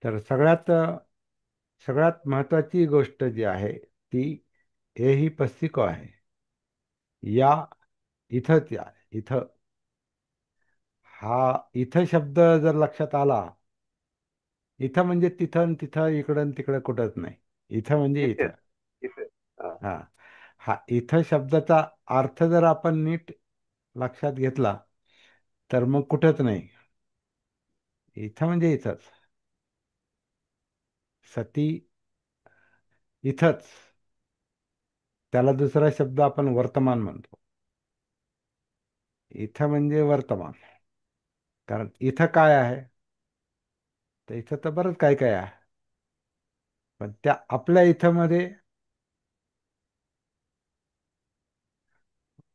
तर सगळ्यात महत्वाची गोष्ट जी आहे ती हे ही पस्तिको आहे. या इथंच या इथं. हा इथं शब्द जर लक्षात आला, इथं म्हणजे तिथं आणि तिथं इकडं आणि तिकडं कुठंच नाही. इथं म्हणजे इथं. इथेच. इथे. हा. हा. हा इथं शब्दाचा अर्थ जर आपण नीट लक्षात घेतला तर मग कुठंच नाही. इथं म्हणजे इथंच. सती इथंच. त्याला दुसरा शब्द आपण वर्तमान म्हणतो. इथं म्हणजे वर्तमान. कारण इथं काय आहे, तर इथं तर बरंच काय काय आहे. पण त्या आपल्या इथं मध्ये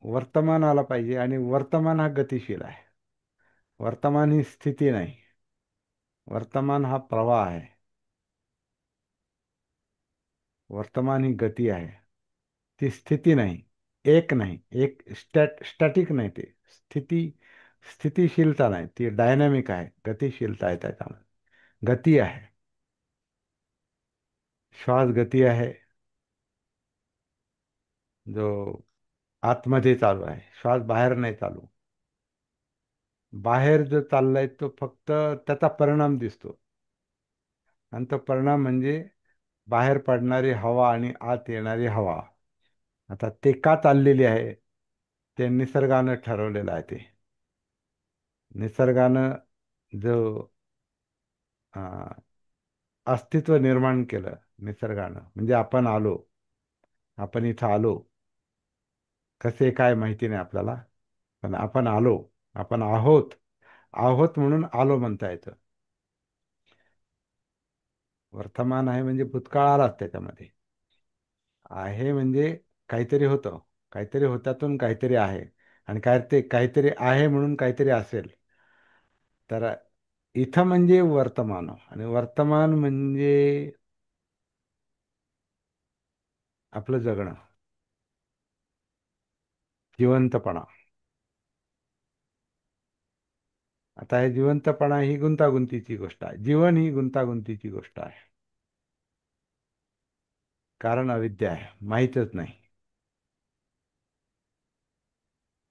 वर्तमान आला पाहिजे, आणि वर्तमान हा गतिशील आहे. वर्तमान ही स्थिती नाही. वर्तमान हा प्रवाह आहे. वर्तमान ही गती आहे. ती स्थिती नाही. एक नाही. एक स्टॅटिक नाही ते. स्थिती स्थितीशीलता नाही, ती डायनॅमिक आहे. गतिशीलता आहे त्याच्यामध्ये. गती आहे. श्वास गती आहे, जो आतमध्ये चालू आहे. श्वास बाहेर नाही चालू. बाहेर जो चाललाय तो फक्त त्याचा परिणाम दिसतो. आणि तो परिणाम म्हणजे बाहेर पडणारी हवा आणि आत येणारी हवा. आता ते का चाललेली आहे, ते निसर्गानं ठरवलेलं आहे. ते निसर्गानं जो अं, अस्तित्व निर्माण केलं, निसर्गानं म्हणजे आपण आलो. आपण इथं आलो. कसे काय माहिती नाही आपल्याला, पण आपण आलो. आपण आहोत. आहोत म्हणून आलो म्हणता येतं. वर्तमान आहे म्हणजे भूतकाळ आलाच त्याच्यामध्ये. आहे म्हणजे काहीतरी होतं. काहीतरी होत्यातून काहीतरी आहे. आणि काय ते काहीतरी आहे म्हणून काहीतरी असेल. तर इथं म्हणजे वर्तमान, आणि वर्तमान म्हणजे आपलं जगणं, जिवंतपणा. आता हे जिवंतपणा ही गुंतागुंतीची गोष्ट आहे. जीवन ही गुंतागुंतीची गोष्ट आहे. कारण अविद्या आहे, माहीतच नाही.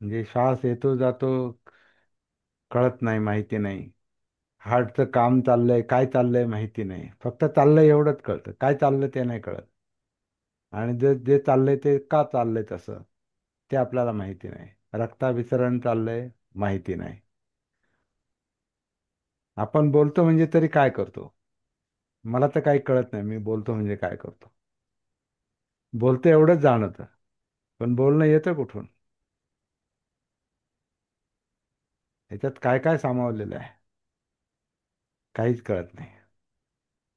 म्हणजे श्वास येतो जातो, कळत नाही, माहिती नाही. हार्टचं काम चाललंय, काय चाललंय माहिती नाही. फक्त चाललंय एवढंच कळतं. काय चाललंय ते नाही कळत. आणि जे जे चाललंय ते का चाललंय तसं, ते आपल्याला माहिती नाही. रक्ताभिसरण चाललंय, माहिती नाही. आपण बोलतो म्हणजे तरी काय करतो, मला तर काही कळत नाही. मी बोलतो म्हणजे काय करतो. बोलतो एवढंच जाणवतं, पण बोलणं येतं कुठून, ह्याच्यात काय काय सामावलेलं आहे, काहीच कळत नाही.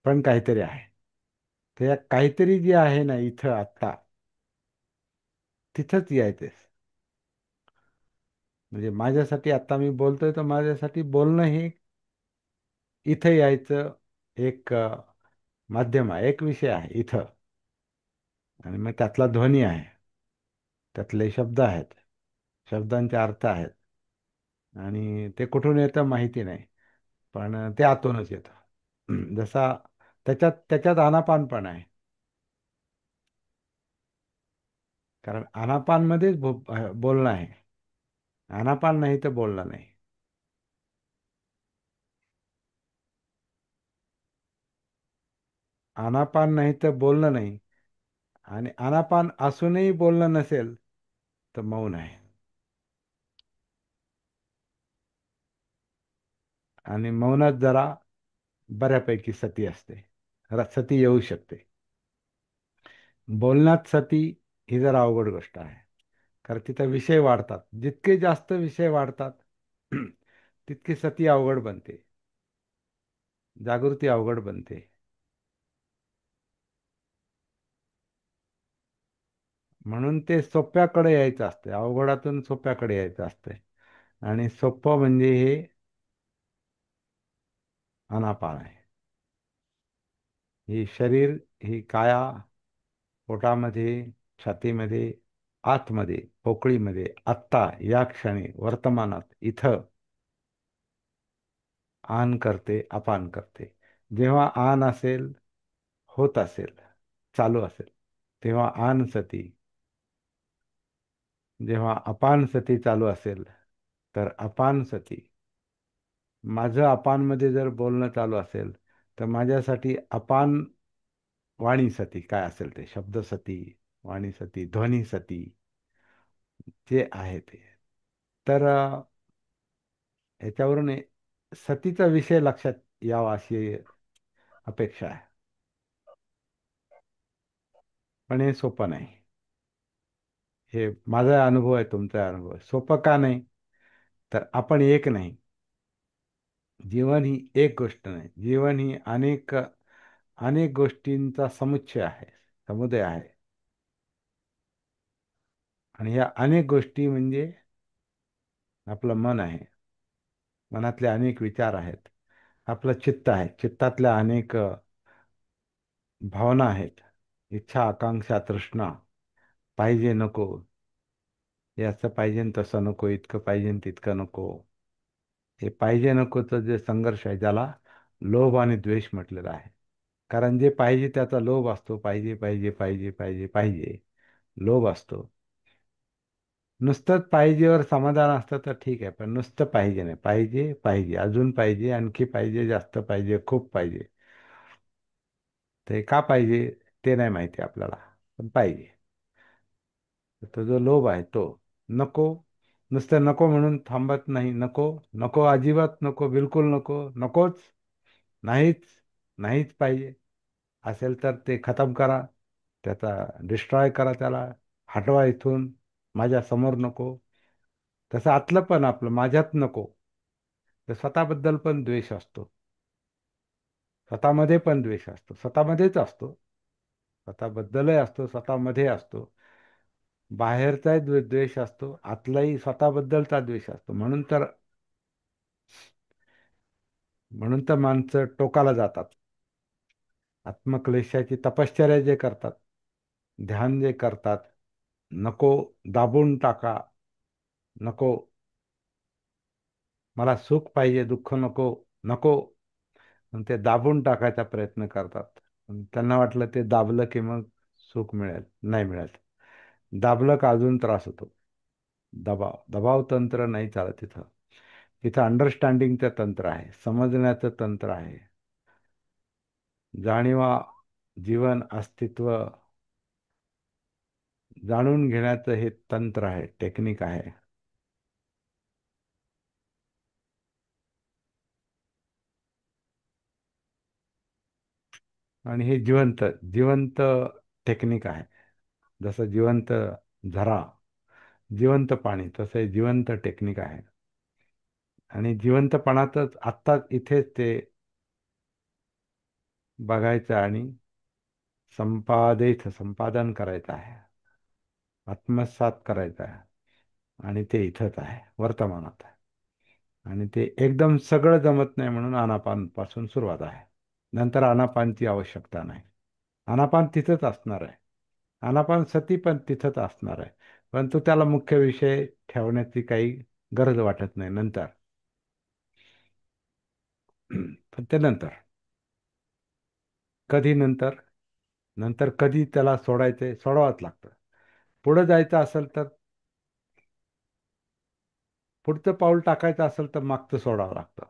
पण काहीतरी आहे. तर या काहीतरी जे आहे ना इथं आत्ता, तिथंच यायचंय. म्हणजे माझ्यासाठी आता मी बोलतोय, तर माझ्यासाठी बोलणं हे इथं यायचं एक माध्यम आहे, एक विषय आहे इथं. आणि मग त्यातला ध्वनी आहे, त्यातले शब्द आहेत, शब्दांचे अर्थ आहेत. आणि ते कुठून येतं माहिती नाही, पण ते आतूनच येतं. जसा त्याच्यात आनापान पण आहे. कारण आनापानमध्येच बोलणं आहे. आनापान नाही तर बोलणं नाही. आनापान नाही तर बोलणं नाही. आणि आनापान असूनही बोलणं नसेल तर मौन आहे. आणि मौनात जरा बऱ्यापैकी सती असते. सती येऊ शकते. बोलण्यात सती ही जरा अवघड गोष्ट आहे. कारण तिथं विषय वाढतात. जितके जास्त विषय वाढतात तितकी सती अवघड बनते. जागृती अवघड बनते. म्हणून ते सोप्याकडे यायचं असते. अवघडातून सोप्याकडे यायचं असते. आणि सोपं म्हणजे हे अनापान आहे. ही शरीर, ही काया, पोटामध्ये, छातीमध्ये, आतमध्ये, पोकळीमध्ये, आत्ता या क्षणी वर्तमानात इथं आन करते, अपान करते. जेव्हा आन असेल, होत असेल, चालू असेल, तेव्हा आन सती. जेव्हा अपान सती चालू असेल तर अपान सती. माझं अपानमध्ये जर बोलणं चालू असेल तर माझ्यासाठी अपान वाणी सती काय असेल ते शब्द सती, वाणी सती, ध्वनी सती जे आहे ते. तर याच्यावरून सतीचा विषय लक्षात यावा अशी अपेक्षा आहे. पण हे सोपं नाही. हे माझा अनुभव आहे, तुमचा अनुभव आहे. सोपं का नाही? तर आपण एक नाही. जीवन ही एक गोष्ट नाही. जीवन ही अनेक अनेक गोष्टींचा समुच्चय आहे, समुदाय आहे. आणि ह्या अनेक गोष्टी म्हणजे आपलं मन आहे. मनातले अनेक विचार आहेत. आपलं चित्त आहे. चित्तातल्या अनेक भावना आहेत. इच्छा, आकांक्षा, तृष्णा, पाहिजे नको, हे असं पाहिजे न तसं नको, इतकं पाहिजे न तितकं नको. हे पाहिजे नकोचं जे संघर्ष आहे ज्याला लोभ आणि द्वेष म्हटलेला आहे. कारण जे पाहिजे त्याचा लोभ असतो. पाहिजे पाहिजे पाहिजे पाहिजे पाहिजे, लोभ असतो. नुसतंच पाहिजेवर समाधान असतं तर ठीक आहे, पण नुसतं पाहिजे नाही. पाहिजे पाहिजे, अजून पाहिजे, आणखी पाहिजे, जास्त पाहिजे, खूप पाहिजे. ते का पाहिजे ते नाही माहिती आपल्याला, पण पाहिजे. तो जो लोभ आहे तो नको. नुसतं नको म्हणून थांबत नाही. नको, नको, अजिबात नको, बिलकुल नको, नकोच, नाहीच, नाहीच पाहिजे. असेल तर ते खतम करा, त्याचा डिस्ट्रॉय करा, त्याला हटवा इथून, माझ्या समोर नको. तसं आतलं पण आपलं माझ्यात नको. तर स्वतःबद्दल पण द्वेष असतो. स्वतःमध्ये पण द्वेष असतो. स्वतःमध्येच असतो. स्वतःबद्दलही असतो, स्वतःमध्ये असतो. बाहेरचाही द्वेष असतो, आतलाही स्वतःबद्दलचा द्वेष असतो. म्हणून तर माणसं टोकाला जातात. आत्मक्लेशाची तपश्चर्या जे करतात, ध्यान जे करतात, नको, दाबून टाका, नको, मला सुख पाहिजे, दुःख नको, नको, मग ते दाबून टाकायचा प्रयत्न करतात. पण त्यांना वाटलं ते दाबलं की मग सुख मिळेल. नाही मिळत. दाबलं का अजून त्रास होतो. दबाव, दबाव तंत्र नाही चालत तिथं. तिथं अंडरस्टँडिंगचं तंत्र आहे, समजण्याचं तंत्र आहे. जाणीवा, जीवन, अस्तित्व जाणून घेण्याचं हे तंत्र आहे, टेक्निक आहे. आणि हे जिवंत जिवंत टेक्निक आहे. जसं जिवंत झरा, जिवंत पाणी, तसं हे जिवंत टेक्निक आहे. आणि जिवंतपणातच आत्ताच इथेच ते बघायचं आणि संपादन करायचं आहे, आत्मसात करायचं आहे. आणि ते इथंच आहे, वर्तमानात आहे. आणि ते एकदम सगळं जमत नाही म्हणून आनापान पासून सुरुवात आहे. नंतर आनापानची आवश्यकता नाही. आनापान तिथंच असणार आहे. आनापान सती पण तिथंच असणार आहे. परंतु त्याला मुख्य विषय ठेवण्याची काही गरज वाटत नाही नंतर. पण ते नंतर, कधी नंतर, नंतर कधी त्याला सोडायचं, सोडावंच लागतं. पुढं जायचं असेल तर, पुढचं पाऊल टाकायचं असेल तर मागचं सोडावं लागतं.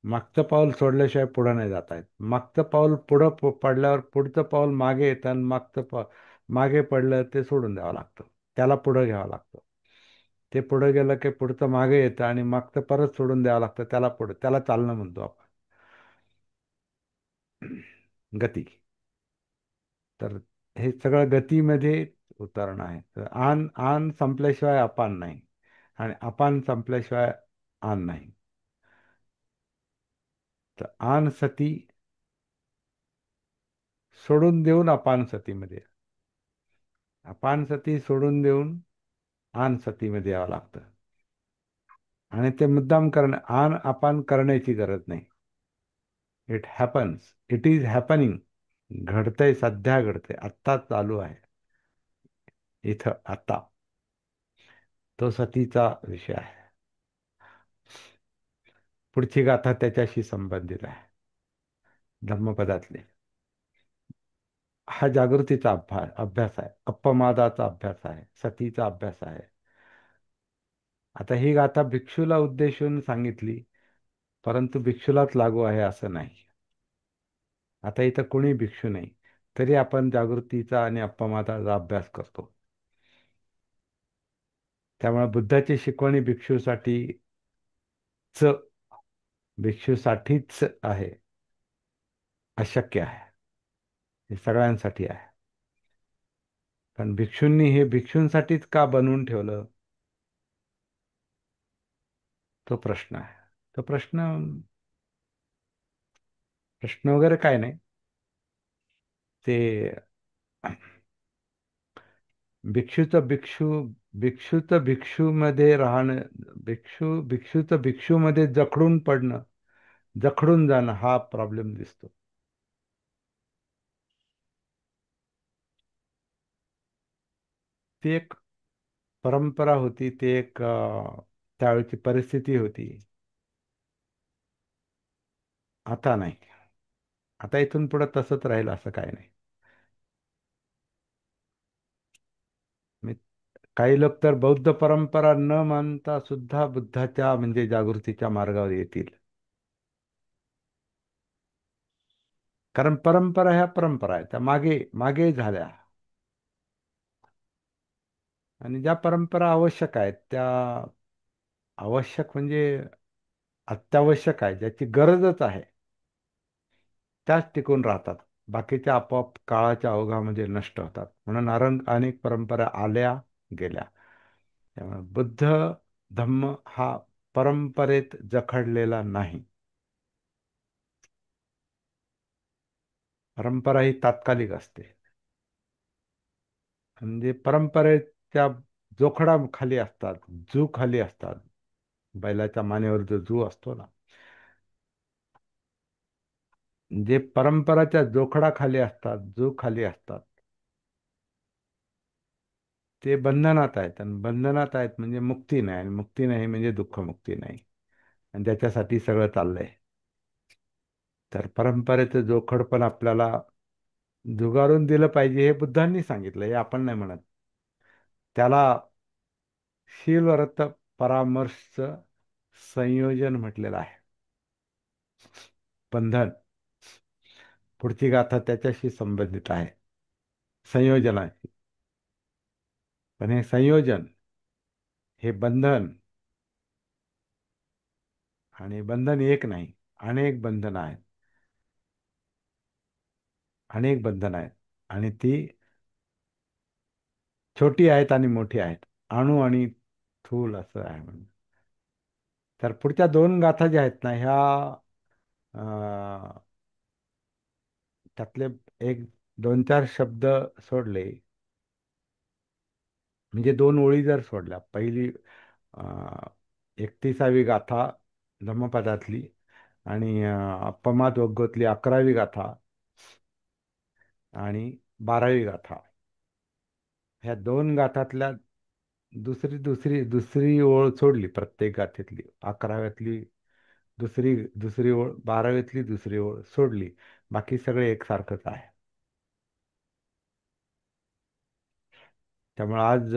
मागचं पाऊल सोडल्याशिवाय पुढं नाही जाता येत. मागचं पाऊल पुढं पडल्यावर पुढचं पाऊल मागे येतं, आणि मागे पडलं ते सोडून द्यावं लागतं. त्याला पुढं घ्यावं लागतं. ते पुढं गेलं की पुढचं मागे येतं, आणि मागचं परत सोडून द्यावं लागतं. त्याला पुढं, त्याला चालणं म्हणतो आपण. गती. तर हे सगळं गतीमध्ये उतरणं आहे. तर आन आन संपल्याशिवाय अपान नाही, आणि अपान संपल्याशिवाय आन नाही. तर आन सती सोडून देऊन अपान सतीमध्ये, अपान सती सोडून देऊन आन सतीमध्ये यावं लागतं. आणि ते मुद्दाम करणं, आन अपान करण्याची गरज नाही. It happens, it is happening. घडतंय, सध्या घडतंय, आत्ता चालू आहे, इथं आता. तो सतीचा विषय आहे. पुढची गाथा त्याच्याशी संबंधित आहे. धम्मपदातले. हा जागृतीचा अभ्यास आहे, अप्पमादाचा अभ्यास आहे, सतीचा अभ्यास आहे. आता ही गाथा भिक्षूला उद्देशून सांगितली, परंतु भिक्षूलाच लागू आहे असं नाही. आता इथं कोणी भिक्षू नाही, तरी आपण जागृतीचा आणि अप्पमादाचा अभ्यास करतो. त्यामुळे बुद्धाची शिकवणी च भिक्षूसाठीच आहे, अशक्य आहे. हे सगळ्यांसाठी आहे. पण भिक्षूंनी हे भिक्षूंसाठीच का बनवून ठेवलं, तो प्रश्न आहे. तो प्रश्न वगैरे काय नाही. ते भिक्षूचं भिक्षू भिक्षूचं भिक्षूमध्ये राहणं, भिक्षूचं भिक्षूमध्ये जखडून पडणं, जखडून जाणं, हा प्रॉब्लेम दिसतो. ती एक परंपरा होती, ती एक त्यावेळची परिस्थिती होती. आता नाही. आता इथून पुढे तसंच राहील असं काय नाही. मी काही लोक तर बौद्ध परंपरा न मानता सुद्धा बुद्धाच्या म्हणजे जागृतीच्या मार्गावर येतील. कारण परंपरा ह्या परंपरा आहेत, त्या मागे मागे झाल्या. आणि ज्या परंपरा आवश्यक आहेत, त्या आवश्यक म्हणजे अत्यावश्यक आहे, ज्याची गरजच आहे, त्याच टिकून राहतात. बाकीच्या आपोआप काळाच्या ओघामध्ये नष्ट होतात. म्हणून अनेक परंपरा आल्या, गेल्या. त्यामुळे बुद्ध धम्म हा परंपरेत जखडलेला नाही. परंपरा ही तात्कालिक असते. म्हणजे परंपरेच्या जोखडा खाली असतात, जू खाली असतात. बैलाच्या मानेवर जो जू असतो ना, जे परंपराच्या जोखडा खाली असतात, जू खाली असतात, ते बंधनात आहेत. आणि बंधनात आहेत म्हणजे मुक्ती नाही, आणि मुक्ती नाही म्हणजे दुःख मुक्ती नाही. आणि त्याच्यासाठी सगळं चाललंय. तर परंपरेचं जोखड पण आपल्याला जुगारून दिलं पाहिजे, हे बुद्धांनी सांगितलं, हे आपण नाही म्हणत. त्याला शीलव्रत परामर्शचं संयोजन म्हटलेलं आहे. बंधन, पुढची गाथा त्याच्याशी संबंधित आहे, संयोजन आहे. पण हे संयोजन, हे बंधन, आणि बंधन एक नाही, अनेक बंधनं आहेत. अनेक बंधनं आहेत. आणि ती छोटी आहेत आणि मोठी आहेत, अणु आणि स्थूल असं आहे. म्हणजे तर पुढच्या दोन गाथा ज्या आहेत ना, ह्या त्यातले एक दोन चार शब्द सोडले, म्हणजे दोन ओळी जर सोडल्या, पहिली 31वी गाथा धम्मपदातली, आणि अप्पमाद वग्गोतली 11वी गाथा, आणि 12वी गाथा, ह्या दोन गाथातल्या दुसरी दुसरी दुसरी ओळ सोडली, प्रत्येक गाथेतली 11व्यातली दुसरी दुसरी ओळ, 12वीतली दुसरी ओळ सोडली, बाकी सगळे एकसारखंच आहे. त्यामुळे आज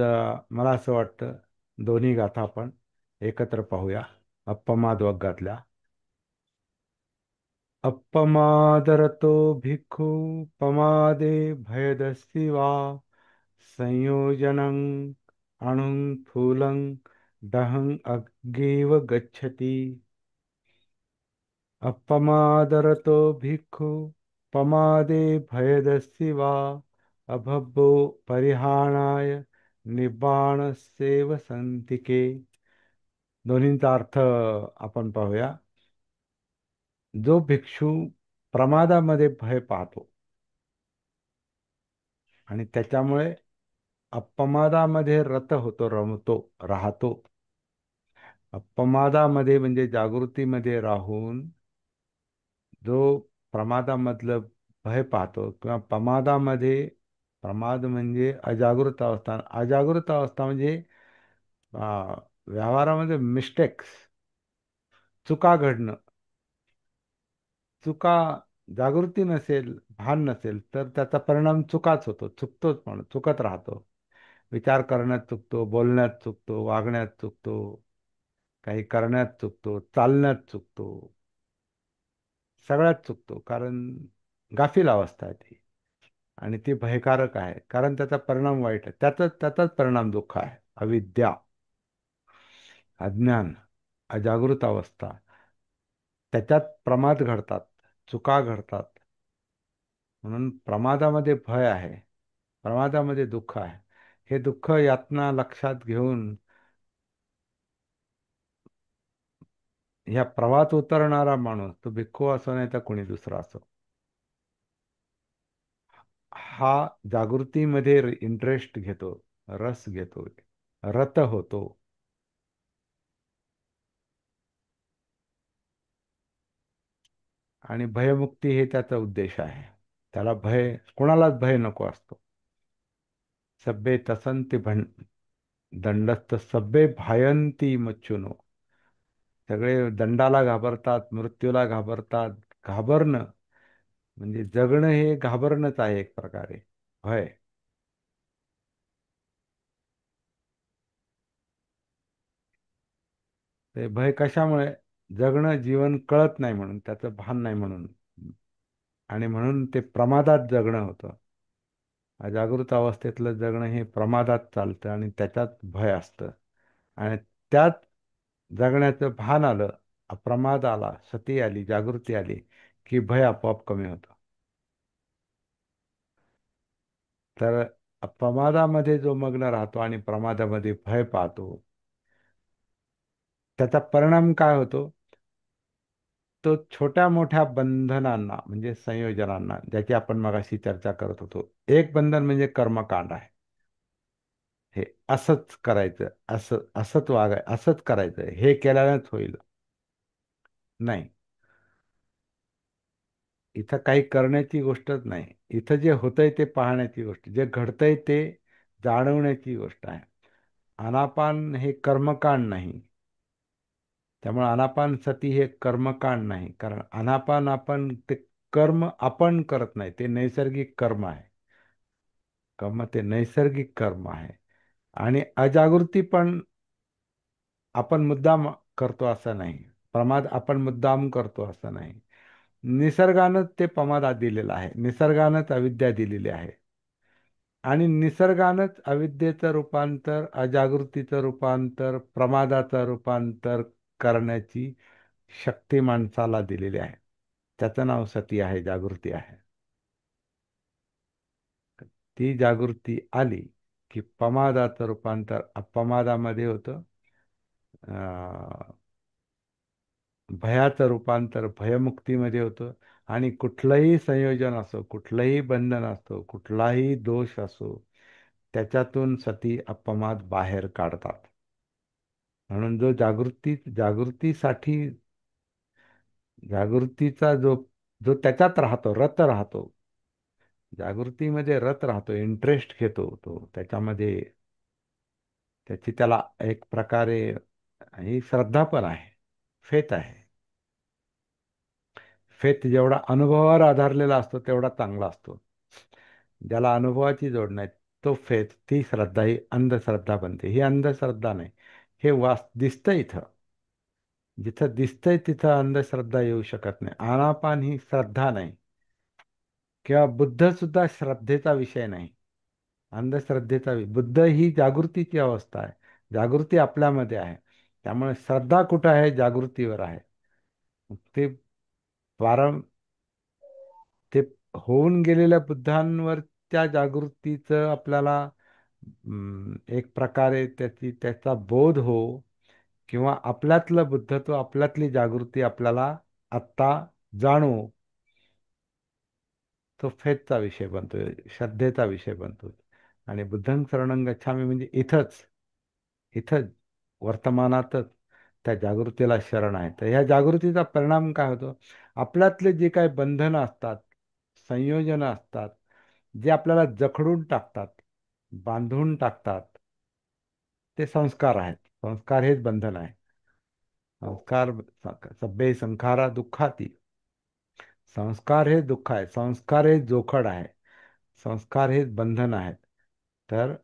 मला असं वाटतं, दोन्ही गाथा आपण एकत्र पाहूया. अप्पमाद वग्गातल्या, अप्पमादरतो भिक्खू पमादे भयदस्ति वा संयोजनं अणुं फूलं दहं अग्गेव गच्छति. अपमादरतो भिक्खु पमादे भयदस्ति वा अभब्बो परिहाणाय निब्बाणस्येव संतिके. दोन्हींचा अर्थ आपण पाहूया. जो भिक्षू प्रमादामध्ये भय पाहतो आणि त्याच्यामुळे अपमादामध्ये रत होतो, रमतो, राहतो. अपमादामध्ये म्हणजे जागृतीमध्ये राहून जो प्रमादामधलं भय पाहतो, किंवा प्रमादामध्ये, प्रमाद म्हणजे अजागृत अवस्था, अजागृत अवस्था म्हणजे व्यवहारामध्ये मिस्टेक्स, चुका घडणं, चुका जागृती नसेल, भान नसेल, तर त्याचा परिणाम चुकाच होतो, चुकतोच, पण चुकत राहतो. विचार करण्यात चुकतो, बोलण्यात चुकतो, वागण्यात चुकतो, काही करण्यात चुकतो, चालण्यात चुकतो, सगळ्यात चुकतो. कारण गाफील अवस्था आहे ती, आणि ती भयकारक आहे, कारण त्याचा परिणाम वाईट आहे. त्याचाच परिणाम दुःख आहे. अविद्या, अज्ञान, अजागृत अवस्था, त्याच्यात प्रमाद घडतात, चुका घडतात. म्हणून प्रमादामध्ये भय आहे, प्रमादामध्ये दुःख आहे. हे दुःख यातना लक्षात घेऊन ह्या प्रवाहात उतरणारा माणूस, तो भिक्खू असो नाही तर कोणी दुसरा असो, हा जागृतीमध्ये इंटरेस्ट घेतो, रस घेतो, रत होतो. आणि भयमुक्ती हे त्याचा उद्देश आहे. त्याला भय, कोणालाच भय नको असतो. सभ्ये तसंती दंडस्थ सभ्ये भायंती मच्छुनो. सगळे दंडाला घाबरतात, मृत्यूला घाबरतात. घाबरणं म्हणजे जगणं हे घाबरणंच आहे एक प्रकारे. भय. ते भय कशामुळे? जगणं, जीवन कळत नाही म्हणून, त्याचं भान नाही म्हणून. आणि म्हणून ते प्रमादात जगणं होतं. अजागृत अवस्थेतलं जगणं हे प्रमादात चालतं, आणि त्याच्यात भय असतं. आणि त्यात जगण्याचं भान आलं, अप्रमाद आला, सती आली, जागृती आली, की भय आपोआप कमी होतं. तर प्रमादामध्ये जो मग्न राहतो आणि प्रमादामध्ये भय पाहतो, त्याचा परिणाम काय होतो? तो छोट्या मोठ्या बंधनांना, म्हणजे संयोजनांना, ज्याची आपण मगाशी चर्चा करत होतो. एक बंधन म्हणजे कर्मकांड आहे. हे असंच करायचं, असं असंच वागाय, असंच करायचं, हे केल्यानंच होईल. नाही, इथं काही करण्याची गोष्टच नाही. इथं जे होतंय ते पाहण्याची गोष्ट, जे घडतंय ते जाणवण्याची गोष्ट आहे. अनापान हे कर्मकांड नाही. त्यामुळे अनापान सती हे कर्मकांड नाही, कारण अनापान आपण ते कर्म आपण करत नाही, ते नैसर्गिक कर्म आहे. कर्म ते नैसर्गिक कर्म आहे. आणि अजागृती पण आपण मुद्दाम करतो असं नाही. प्रमाद आपण मुद्दाम करतो असं नाही. निसर्गानंच ते प्रमादात दिलेलं आहे, निसर्गानंच अविद्या दिलेली आहे. आणि निसर्गानंच अविद्येचं रूपांतर, अजागृतीचं रूपांतर, प्रमादाचं रूपांतर करण्याची शक्ती माणसाला दिलेली आहे. त्याचं नाव सती आहे, जागृती आहे. ती जागृती आली की प्रमादाचं रूपांतर अपमादामध्ये होतं, अं, भयाचं रूपांतर भयमुक्तीमध्ये होतं. आणि कुठलंही संयोजन असो, कुठलंही बंधन असो, कुठलाही दोष असो, त्याच्यातून सती अपमाद बाहेर काढतात. म्हणून जो जागृतीसाठी, जागृतीचा जो जो त्याच्यात राहतो, रत राहतो, जागृतीमध्ये रत राहतो, इंटरेस्ट घेतो तो त्याच्यामध्ये, त्याची त्याला एक प्रकारे ही श्रद्धा पण आहे, फेथ आहे. फेथ जेवढा अनुभवावर आधारलेला असतो तेवढा चांगला असतो. ज्याला अनुभवाची जोड नाही, तो फेथ, ती श्रद्धा ही अंधश्रद्धा बनते. ही अंधश्रद्धा नाही, हे दिसतं इथं. जिथं दिसतंय तिथं अंधश्रद्धा येऊ शकत नाही. आनापान ही श्रद्धा नाही, किंवा बुद्ध सुद्धा श्रद्धेचा विषय नाही, अंधश्रद्धेचा बुद्ध ही जागृतीची अवस्था आहे. जागृती आपल्यामध्ये आहे. त्यामुळे श्रद्धा कुठं आहे? जागृतीवर आहे. ते वारं ते होऊन गेलेल्या बुद्धांवरच्या जागृतीचं आपल्याला एक प्रकारे त्याचा बोध हो, किंवा आपल्यातलं बुद्धत्व, आपल्यातली जागृती आपल्याला आत्ता जाणू, तो फेथचा विषय बनतोय, श्रद्धेचा विषय बनतोय. आणि बुद्धं शरणं गच्छामि म्हणजे इथंच, इथंच वर्तमानातच त्या जागृतीला शरण आहे. तर ह्या जागृतीचा परिणाम काय होतो? आपल्यातले जे काही बंधनं असतात, संयोजनं असतात, जे आपल्याला जखडून टाकतात, बांधून टाकतात, ते संस्कार आहेत. संस्कार हेच बंधन आहे. संस्कार, सभ्ये संखारा दुःखाती. संस्कार हे दुःख आहे, संस्कार हे जोखड आहे, संस्कार हे बंधन आहेत. तर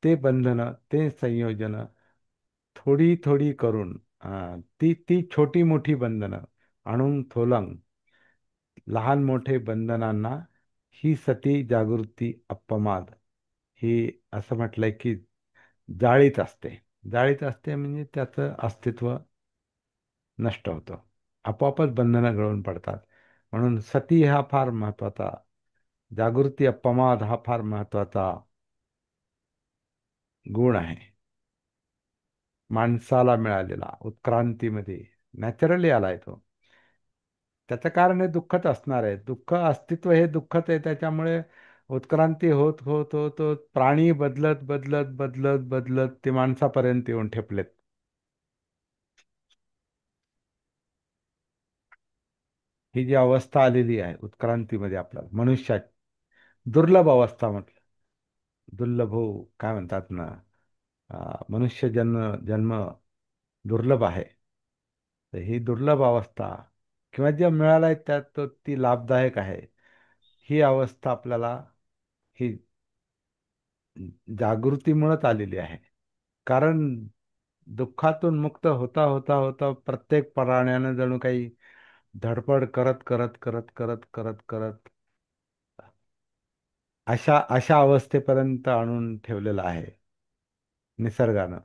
ते बंधन, ते संयोजन थोडी थोडी करून ती ती छोटी मोठी बंधनं आणून थोलंग लहान मोठे बंधनांना ही सती जागृती अप्पमाद ही असं म्हटलंय की जाळीत असते. जाळीत असते म्हणजे त्याचं अस्तित्व नष्ट होतं. आपोआपच बंधनं गळून पडतात. म्हणून सती हा फार महत्वाचा, जागृती अप्पमाद हा फार महत्वाचा गुण आहे माणसाला मिळालेला उत्क्रांतीमध्ये. नॅचरली आलाय तो. त्याचं कारण हे दुःखच असणार आहे. दुःख अस्तित्व हे दुःखच आहे. त्याच्यामुळे उत्क्रांती होत होत होत होत प्राणी बदलत बदलत बदलत बदलत ते माणसापर्यंत येऊन ठेपलेत. ही जी अवस्था आलेली आहे उत्क्रांतीमध्ये आपल्याला मनुष्यात, दुर्लभ अवस्था म्हटलं. दुर्लभ हो, काय म्हणतात ना, मनुष्य जन्म जन्म दुर्लभ आहे. तर ही दुर्लभ अवस्था किंवा जे मिळालं आहे त्यात ती लाभदायक आहे. ही अवस्था आपल्याला ही जागृतीमुळेच आलेली आहे. कारण दुःखातून मुक्त होता होता होता प्रत्येक प्राण्यानं जणू काही धडपड करत करत करत करत करत करत अशा अशा अवस्थेपर्यंत आणून ठेवलेलं आहे निसर्गानं,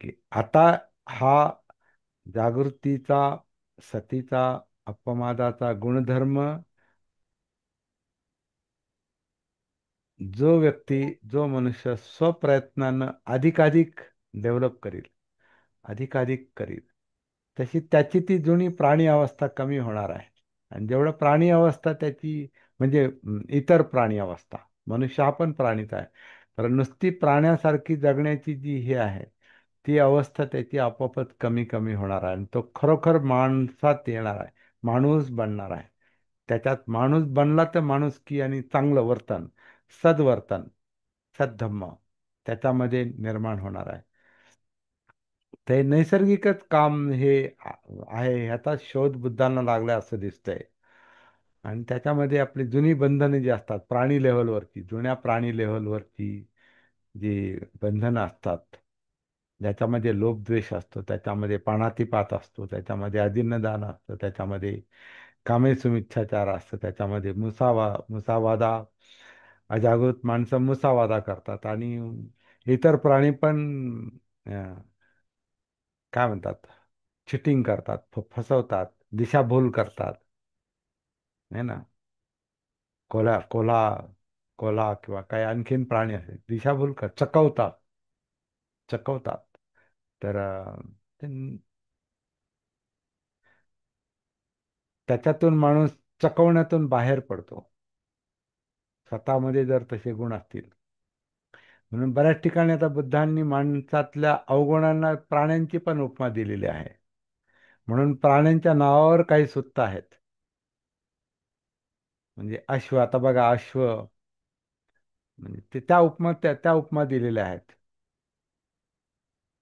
की आता हा जागृतीचा, सतीचा, अपमादाचा गुणधर्म जो व्यक्ती, जो मनुष्य स्वप्रयत्नानं अधिकाधिक डेव्हलप करील, अधिकाधिक करील, तशी त्याची ती जुनी प्राणी अवस्था कमी होणार आहे. आणि जेवढं प्राणी अवस्था त्याची म्हणजे इतर प्राणी अवस्था, मनुष्य हा पण प्राणीच आहे, तर नुसती प्राण्यासारखी जगण्याची जी हे आहे ती अवस्था त्याची आपोआपच कमी कमी होणार आहे आणि तो खरोखर माणसात येणार आहे, माणूस बनणार आहे. त्याच्यात माणूस बनला तर माणुसकी आणि चांगलं वर्तन, सद्वर्तन, सद्धम्म त्याच्यामध्ये निर्माण होणार आहे. ते नैसर्गिकच काम हे आहे, ह्याचा शोध बुद्धांना लागला असं दिसतंय. आणि त्याच्यामध्ये आपली जुनी बंधने जी असतात प्राणी लेव्हलवरची, जुन्या प्राणी लेव्हलवरची जी बंधनं असतात, ज्याच्यामध्ये लोभद्वेष असतो, त्याच्यामध्ये पाणातिपात असतो, त्याच्यामध्ये अदिन्नदान असतं, त्याच्यामध्ये कामेसुमिच्छाचार असतं, त्याच्यामध्ये मुसावादा, अजागृत माणसं मुसावादा करतात आणि इतर प्राणी पण अं, काय म्हणतात, चिटिंग करतात, फसवतात, दिशाभूल करतात, है ना. कोला कोला कोला किंवा काही आणखीन प्राणी असेल दिशाभूल चकवतात, चकवतात. तर ते- त्याच्यातून माणूस चकवण्यातून बाहेर पडतो स्वतःमध्ये जर तसे गुण असतील. म्हणून बऱ्याच ठिकाणी आता बुद्धांनी माणसातल्या अवगुणांना प्राण्यांची पण उपमा दिलेली आहे. म्हणून प्राण्यांच्या नावावर काही सुत्त आहेत. म्हणजे अश्व, आता बघा अश्व म्हणजे ते त्या उपमा, त्या उपमा दिलेल्या आहेत.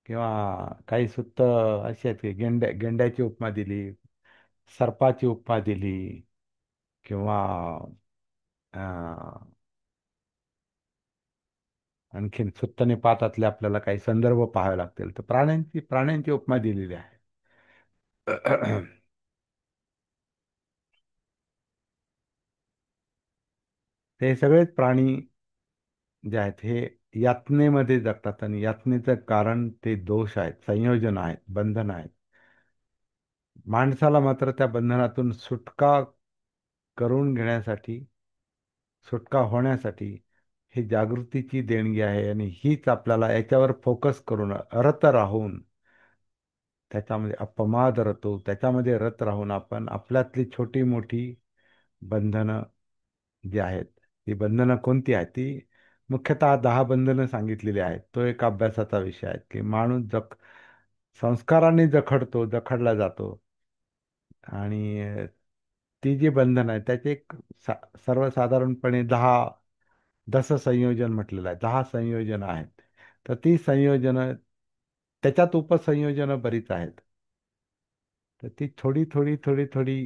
किंवा काही सुत्त अशी आहेत की गेंड्याची उपमा दिली, सर्पाची उपमा दिली, किंवा अं, आणखीन सुत्त निपातातले आपल्याला काही संदर्भ पाहावे लागतील, तर प्राण्यांची उपमा दिलेली आहे. ते सगळेच प्राणी जे आहेत हे यातनेमध्ये जगतात आणि यातनेचं कारण ते दोष आहेत, संयोजन आहेत, बंधन आहेत. माणसाला मात्र त्या बंधनातून सुटका करून घेण्यासाठी, सुटका होण्यासाठी ही जागृतीची देणगी आहे आणि हीच आपल्याला याच्यावर फोकस करून रत राहून, त्याच्यामध्ये अपमाद रतो, त्याच्यामध्ये रत राहून आपण आपल्यातली छोटी मोठी बंधनं जी आहेत, ती बंधनं कोणती आहेत, ती मुख्यतः 10 बंधनं सांगितलेली आहेत. तो एक अभ्यासाचा विषय आहे की माणूस संस्काराने जखडला जातो. आणि ती जी बंधन आहे त्याचे एक सर्वसाधारणपणे 10 संयोजन म्हटलेलं आहे, 10 संयोजन आहेत. तर ती संयोजनं, त्याच्यात उपसंयोजनं बरीच आहेत. तर ती थोडी थोडी थोडी थोडी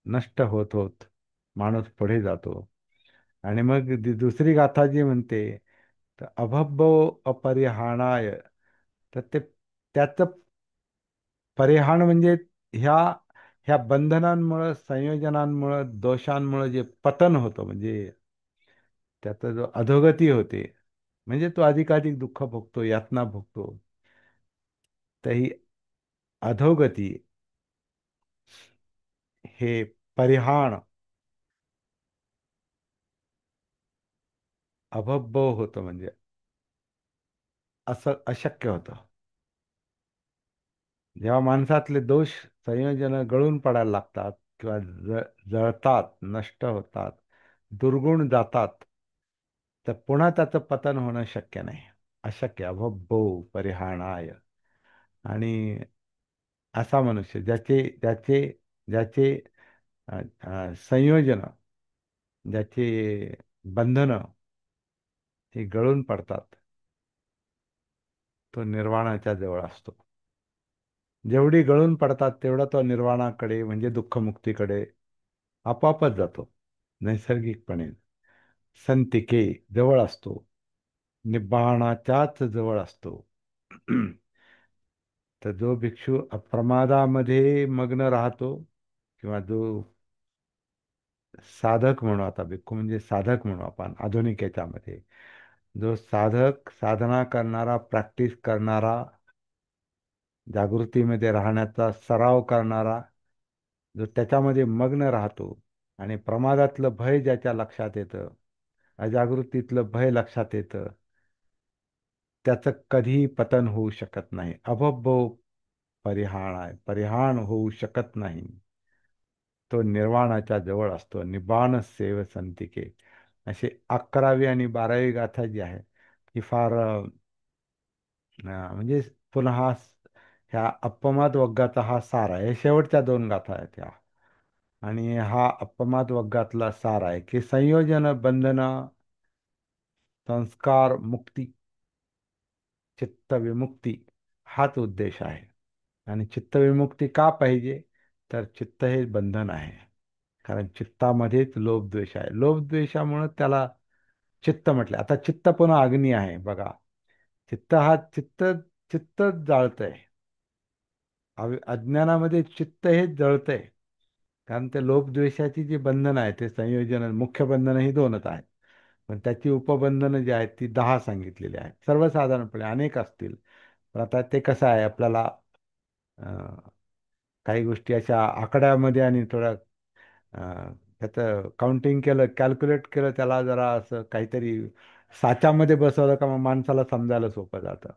नष्ट होत होत माणूस पुढे जातो. आणि मग दुसरी गाथा जी म्हणते, तर अभब्बो अपरिहाणाय, तर ते त्याचं परिहाण म्हणजे ह्या ह्या बंधनांमुळं, संयोजनांमुळं, दोषांमुळं जे पतन होतं, म्हणजे त्याचा जो अधोगती होते, म्हणजे तो अधिकाधिक दुःख भोगतो, यातना भोगतो. तर ही अधोगती, हे परिहाण अभब्ब होतं, म्हणजे असं अशक्य होतं. जेव्हा माणसातले दोष संयोजन गळून पडायला लागतात किंवा जळतात, नष्ट होतात, दुर्गुण जातात, तर पुन्हा त्याचं पतन होणं शक्य नाही. अशक्य, अभब्बो परिहाणाय. आणि असा मनुष्य ज्याचे ज्याचे ज्याचे संयोजन, ज्याचे बंधन हे गळून पडतात, तो निर्वाणाच्या जवळ असतो. जेवढी गळून पडतात तेवढा तो निर्वाणाकडे, म्हणजे दुःखमुक्तीकडे आपोआपच जातो, नैसर्गिकपणे. संतिके, जवळ असतो, निब्बाणाच्याच जवळ असतो. तर जो भिक्षू अप्रमादामध्ये मग्न राहतो, किंवा जो साधक म्हणू, आता भिक्खू म्हणजे साधक म्हणू आपण आधुनिक याच्यामध्ये, जो साधक, साधना करणारा, प्रॅक्टिस करणारा, जागृतीमध्ये राहण्याचा सराव करणारा, जो त्याच्यामध्ये मग्न राहतो, आणि प्रमादातलं भय ज्याच्या लक्षात येतं, अजागृतीतलं भय लक्षात येतं, त्याचं कधीही पतन होऊ शकत नाही. अभब्बो परिहाण आहे, परिहाण होऊ शकत नाही. तो निर्वाणाच्या जवळ असतो. निबाण सेव संतिके. अशी 11वी आणि 12वी गाथा जी आहे, ही फार म्हणजे पुन्हा ह्या अप्पमाद वग्गाचा हा सार आहे. हे शेवटच्या दोन गाथा आहेत ह्या. आणि हा अप्पमाद वग्गातला सार आहे की संयोजन, बंधन, संस्कार मुक्ती, चित्त विमुक्ती हाच उद्देश आहे. आणि चित्त विमुक्ती का पाहिजे? तर चित्त हे बंधन आहे. कारण चित्तामध्येच लोभ द्वेष आहे. लोभ द्वेषामुळे त्याला चित्त म्हटलं. आता चित्त पुन्हा अग्नी आहे बघा. चित्त हा चित्तच जाळतंय. अज्ञानामध्ये चित्त हेच जळतंय. कारण ते लोभ द्वेषाची जी बंधनं आहेत, ते संयोजन, मुख्य बंधनं ही दोनच आहेत. पण त्याची उपबंधनं जी आहेत ती 10 सांगितलेली आहेत. सर्वसाधारणपणे अनेक असतील, पण आता ते कसं आहे, आपल्याला काही गोष्टी अशा आकड्यामध्ये आणि थोड्या त्याचं काउंटिंग केलं, कॅल्क्युलेट केलं, त्याला जरा असं काहीतरी साच्यामध्ये बसवलं का मग माणसाला समजायला सोपं जातं.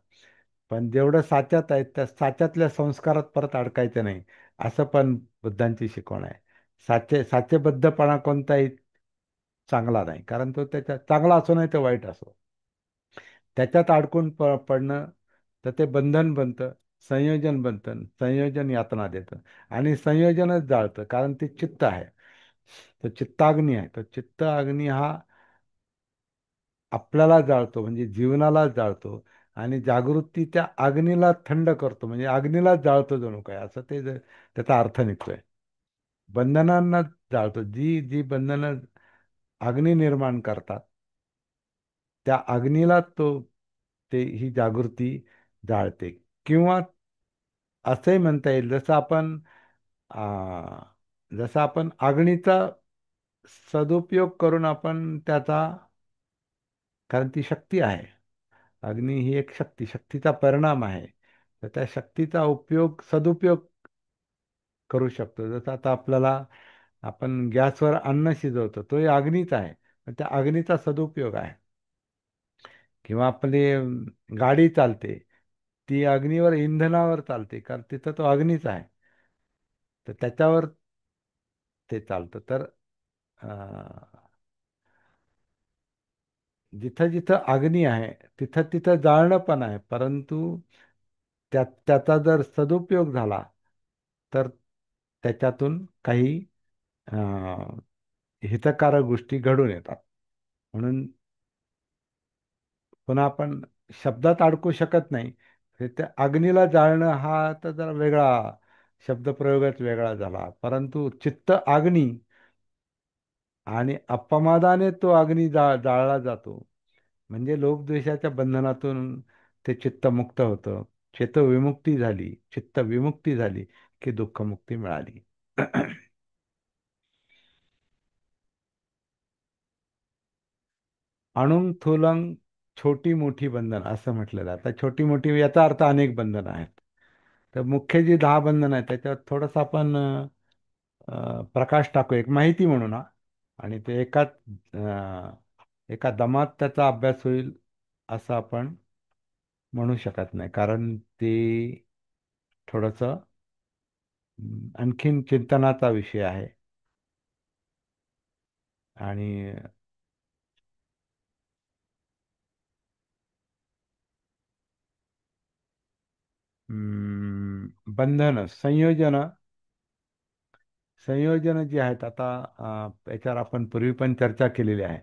पण जेवढं साच्यात आहे त्या साच्यातल्या संस्कारात परत अडकायचं नाही, असं पण बुद्धांची शिकवण आहे. साचेबद्धपणा कोणताही चांगला नाही, कारण तो त्याच्या चांगला असो नाही तर वाईट असो, त्याच्यात अडकून पडणं, तर ते बंधन बनतं, संयोजन बनतं, संयोजन यातना देतं. आणि संयोजनच जाळतं, कारण ते चित्त आहे. तो चित्ताग्नी आहे. तो चित्त अग्नी हा आपल्याला जाळतो, म्हणजे जीवनाला जाळतो. आणि जागृती त्या अग्नीला थंड करतो, म्हणजे अग्नीला जाळतो जणू काय, असं ते त्याचा अर्थ निघतोय. बंधनांना जाळतो. जी जी बंधनं अग्नी निर्माण करतात, त्या अग्नीला ही जागृती जाळते. किंवा असंही म्हणता येईल, जसं आपण अग्नीचा सदुपयोग करून आपण त्याचा, कारण ती शक्ती आहे. अग्नी ही एक शक्तीचा परिणाम आहे. तर त्या शक्तीचा सदुपयोग करू शकतो. जसं आता आपण गॅसवर अन्न शिजवतो, तोही अग्नीच आहे, पण त्या अग्नीचा सदुपयोग आहे. किंवा आपली गाडी चालते, ती अग्नीवर, इंधनावर चालते, कारण तिथं तो अग्नीच आहे. तर त्याच्यावर ते चालतं. तर जिथं जिथं अग्नी आहे, तिथं तिथं जाळणं पण आहे. परंतु त्याचा जर सदुपयोग झाला, तर त्याच्यातून काही अं, हितकारक गोष्टी घडून येतात. म्हणून पुन्हा आपण शब्दात अडकू शकत नाही. हे त्या अग्नीला जाळणं हा तर जरा वेगळा शब्दप्रयोगच वेगळा झाला, परंतु चित्त अग्नी आणि अपमादाने तो अग्नी जाळला जातो. म्हणजे लोभद्वेषाच्या बंधनातून ते चित्त मुक्त होतं. चित्त विमुक्ती झाली, चित्त विमुक्ती झाली की दुःखमुक्ती मिळाली. अणुंग थुलंग छोटी मोठी बंधन असं म्हटलेलं आहे. आता छोटी मोठी याचा अर्थ अनेक बंधनं आहेत. तर मुख्य जी 10 बंधनं आहेत त्याच्यात थोडंसं आपण प्रकाश टाकू, एक माहिती म्हणून हा. आणि ते एका दमात त्याचा अभ्यास होईल असं आपण म्हणू शकत नाही, कारण ती थोडंसं आणखीन चिंतनाचा विषय आहे. आणि बंधन संयोजन जी आहेत आता, याच्यावर आपण पूर्वी पण चर्चा केलेली आहे.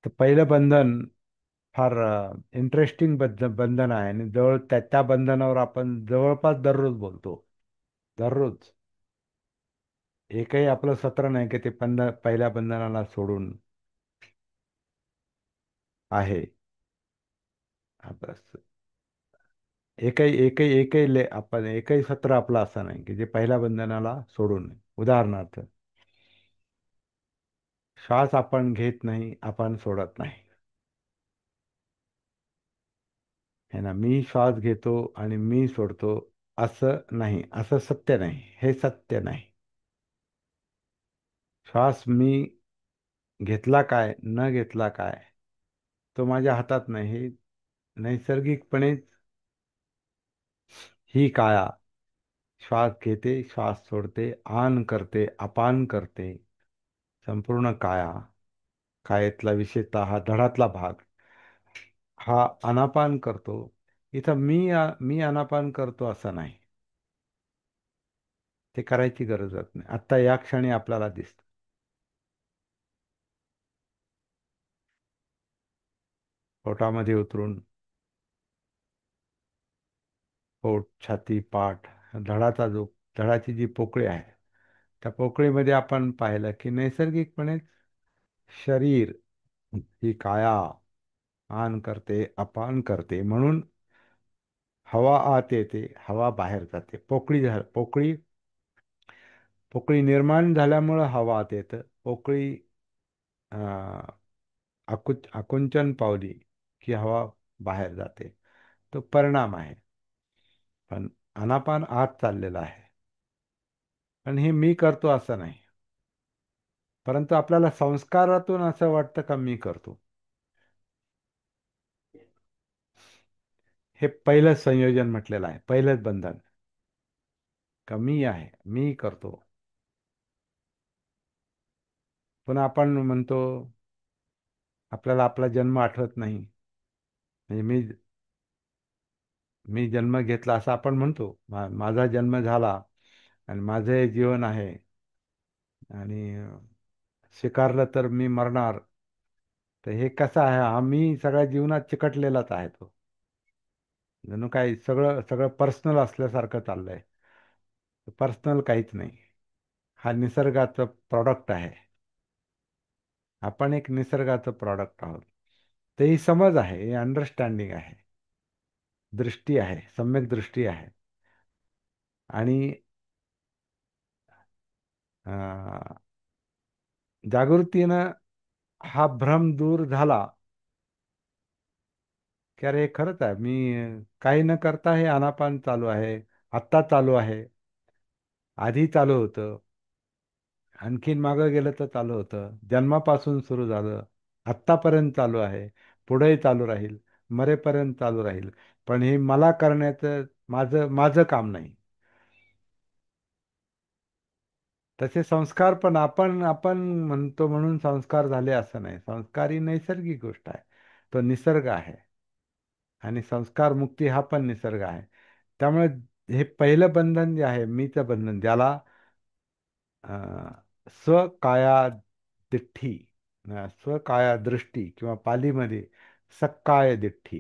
तर पहिलं बंधन फार इंटरेस्टिंग बंधन आहे, आणि त्या बंधनावर आपण जवळपास दररोज बोलतो. दररोज एकही आपलं सत्र नाही की ते पहिल्या बंधनाला सोडून आहे. बस आपण एकही सत्र आपलं असं नाही की जे पहिल्या बंधनाला सोडून आहे. उदाहरणार्थ, श्वास आपण घेत नाही, आपण सोडत नाही. है ना, मी श्वास घेतो आणि मी सोडतो असं नाही, असं सत्य नाही, हे सत्य नाही. श्वास मी घेतला काय न घेतला काय तो माझ्या हातात नाही. हे नैसर्गिकपणेच ही काया श्वास घेते, श्वास सोडते, आन करते, अपान करते. संपूर्ण कायेतला विशेषतः हा धडातला भाग हा अनापान करतो. इथं मी अनापान करतो असं नाही. ते करायची गरजच नाही. आत्ता या क्षणी आपल्याला दिसतं. पोटामध्ये उतरून पोट, छाती, पाठ, धडाची जी पोकळी आहे, त्या पोकळीमध्ये आपण पाहिलं की नैसर्गिकपणे शरीर ही काया आन करते, अपान करते, म्हणून हवा आत येते, हवा बाहेर जाते. पोकळी निर्माण झाल्यामुळं हवा आत येतं. पोकळी अं, आकुंचन पावली की हवा बाहेर जाते. तो परिणाम आहे. पण अनापान आत चाललेला आहे. पण हे मी करतो असं नाही. परंतु आपल्याला संस्कारातून असं वाटतं का मी करतो. हे पहिलंच संयोजन म्हटलेलं आहे, पहिलंच बंधन. का मी आहे, मी करतो. पुन्हा आपण म्हणतो आपल्याला आपला जन्म आठवत नाही. म्हणजे मी जन्म घेतला असं आपण म्हणतो. माझा जन्म झाला आणि माझं हे जीवन आहे, आणि स्वीकारलं तर मी मरणार. तर हे कसं आहे, आम्ही सगळ्या जीवनात चिकटलेलाच आहे तो. जणू काही सगळं सगळं पर्सनल असल्यासारखं चाललंय. पर्सनल काहीच नाही. हा निसर्गाचं प्रॉडक्ट आहे. आपण एक निसर्गाचं प्रॉडक्ट आहोत. ते ही समज आहे, हे अंडरस्टँडिंग आहे, दृष्टी आहे, सम्यक दृष्टी आहे. आणि अं, जागृतीनं हा भ्रम दूर झाला की अरे हे खरंच आहे, मी काही न करता हे आनापान चालू आहे, आत्ता चालू आहे, आधी चालू होतं, आणखीन मागं गेलं तर चालू होतं, जन्मापासून सुरू झालं, आत्तापर्यंत चालू आहे, पुढेही चालू राहील, मरेपर्यंत चालू राहील. पण हे मला करण्याचं माझं माझं काम नाही. तसे संस्कार पण आपण आपण म्हणतो म्हणून संस्कार झाले असं नाही. संस्कार ही नैसर्गिक गोष्ट आहे, तो निसर्ग आहे. आणि संस्कार मुक्ती हा पण निसर्ग आहे. त्यामुळे हे पहिलं बंधन जे आहे, मीचं बंधन, ज्याला अं, स्वकाया दिठ्ठी, स्वकाया दृष्टी, किंवा पालीमध्ये सक्काय दिठ्ठी,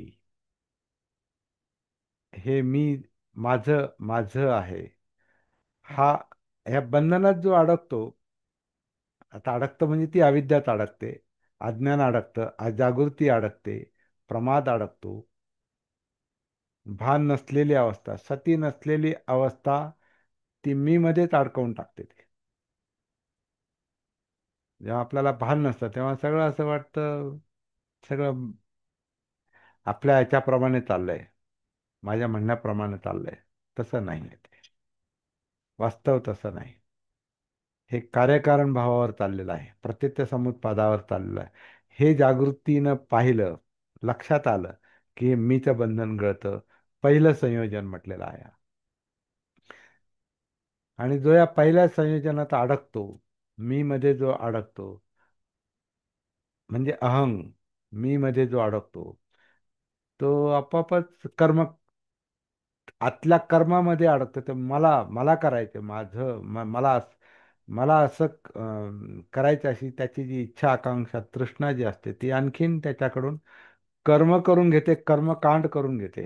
हे मी, माझं माझं आहे, हा, ह्या बंधनात जो अडकतो, आता अडकतं म्हणजे ती अविद्यात अडकते, अज्ञान अडकतं, अजागृती अडकते, प्रमाद अडकतो, भान नसलेली अवस्था, सती नसलेली अवस्था, ती मी मध्येच अडकवून टाकते ते. जेव्हा आपल्याला भान नसतं तेव्हा सगळं असं वाटतं, सगळं आपल्या ह्याच्याप्रमाणे चाललंय, माझ्या म्हणण्याप्रमाणे चाललंय. तसं नाही आहे ते. वास्तव तसं नाही. हे कार्यकारण भावावर चाललेलं आहे, प्रत्यक्ष समुत्पादावर चाललेलं आहे. हे जागृतीनं पाहिलं, लक्षात आलं की हे मीचं बंधन गळतं. पहिलं संयोजन म्हटलेलं आहे. आणि जो या पहिल्या संयोजनात अडकतो, मी मध्ये जो अडकतो, म्हणजे अहंग, मी मध्ये जो अडकतो, तो आपोआपच आतल्या कर्मामध्ये अडकतं. तर मला मला करायचं माझं, मला असं करायचं, अशी त्याची जी इच्छा, आकांक्षा, तृष्णा जी असते, ती आणखीन त्याच्याकडून कर्म करून घेते, कर्मकांड करून घेते.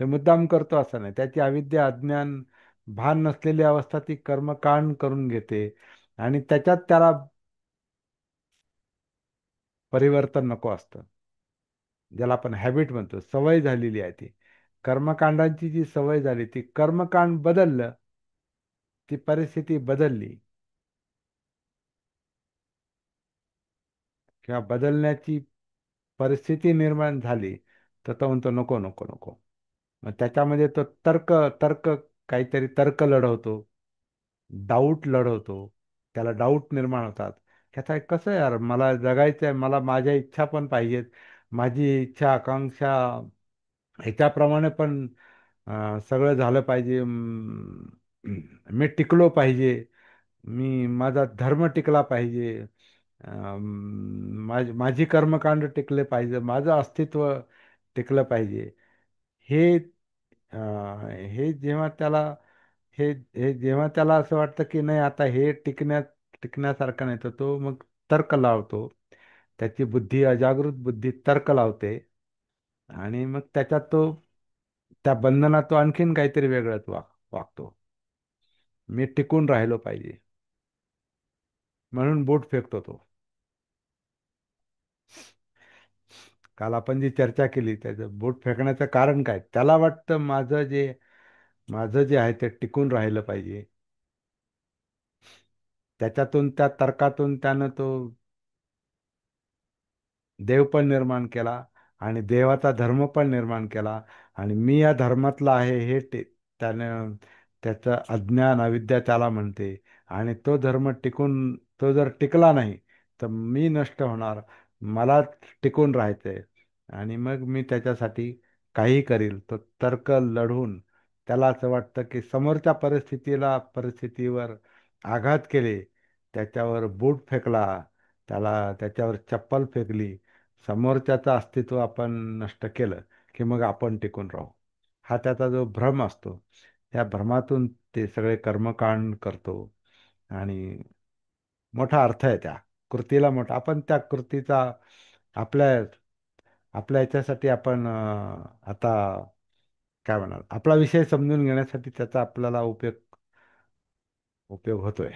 ते मुद्दाम करतो असं नाही, त्याची अविद्या, अज्ञान, भान नसलेली अवस्था ती कर्मकांड करून घेते. आणि त्याच्यात त्याला परिवर्तन नको असतं, ज्याला आपण हॅबिट म्हणतो, सवय झालेली आहे ती. कर्मकांडांची जी सवय झाली, ती कर्मकांड बदललं, ती परिस्थिती बदलली किंवा बदलण्याची परिस्थिती निर्माण झाली, तर तो म्हणतो नको नको नको. मग त्याच्यामध्ये तो तर्क तर्क काहीतरी तर्क लढवतो, डाऊट लढवतो, त्याला डाऊट निर्माण होतात. त्याचा कसं आहे यार, मला जगायचं आहे, मला माझ्या इच्छा पण पाहिजेत, माझी इच्छा, आकांक्षा ह्याच्याप्रमाणे पण सगळं झालं पाहिजे. मी टिकलो पाहिजे, माझा धर्म टिकला पाहिजे, माझी कर्मकांड टिकले पाहिजे, माझं अस्तित्व टिकलं पाहिजे. हे हे जेव्हा त्याला हे हे जेव्हा त्याला असं वाटतं की नाही, आता हे टिकण्यासारखं नाही, तर तो मग तर्क लावतो. त्याची बुद्धी, अजागृत बुद्धी तर्क लावते. आणि मग त्याच्यात तो, त्या बंधनात तो आणखीन काहीतरी वेगळंच वागतो. मी टिकून राहिलो पाहिजे म्हणून बोट फेकतो तो. काल आपण जी चर्चा केली, त्याचं बोट फेकण्याचं कारण काय, त्याला वाटतं माझं जे आहे ते टिकून राहिलं पाहिजे. त्याच्यातून, त्या तर्कातून त्यानं तो देव पण निर्माण केला आणि देवाचा धर्म पण निर्माण केला. आणि मी या धर्मातला आहे हे त्यानं, त्याचं अज्ञान, अविद्या त्याला म्हणते. आणि तो धर्म तो जर टिकला नाही, तर मी नष्ट होणार, मला टिकून राहायचंय. आणि मग मी त्याच्यासाठी काही करील. तो तर्क लढून, त्याला असं वाटतं की समोरच्या परिस्थितीवर आघात केले, त्याच्यावर बूट फेकला, त्याच्यावर चप्पल फेकली, समोरच्याचं अस्तित्व आपण नष्ट केलं, की मग आपण टिकून राहू. हा त्याचा जो भ्रम असतो, त्या भ्रमातून ते सगळे कर्मकांड करतो. आणि मोठा अर्थ आहे त्या कृतीला, मोठा. आपण त्या कृतीचा आपल्या आपल्या याच्यासाठी आपण आता काय म्हणाल, आपला विषय समजून घेण्यासाठी त्याचा आपल्याला उपयोग होतोय.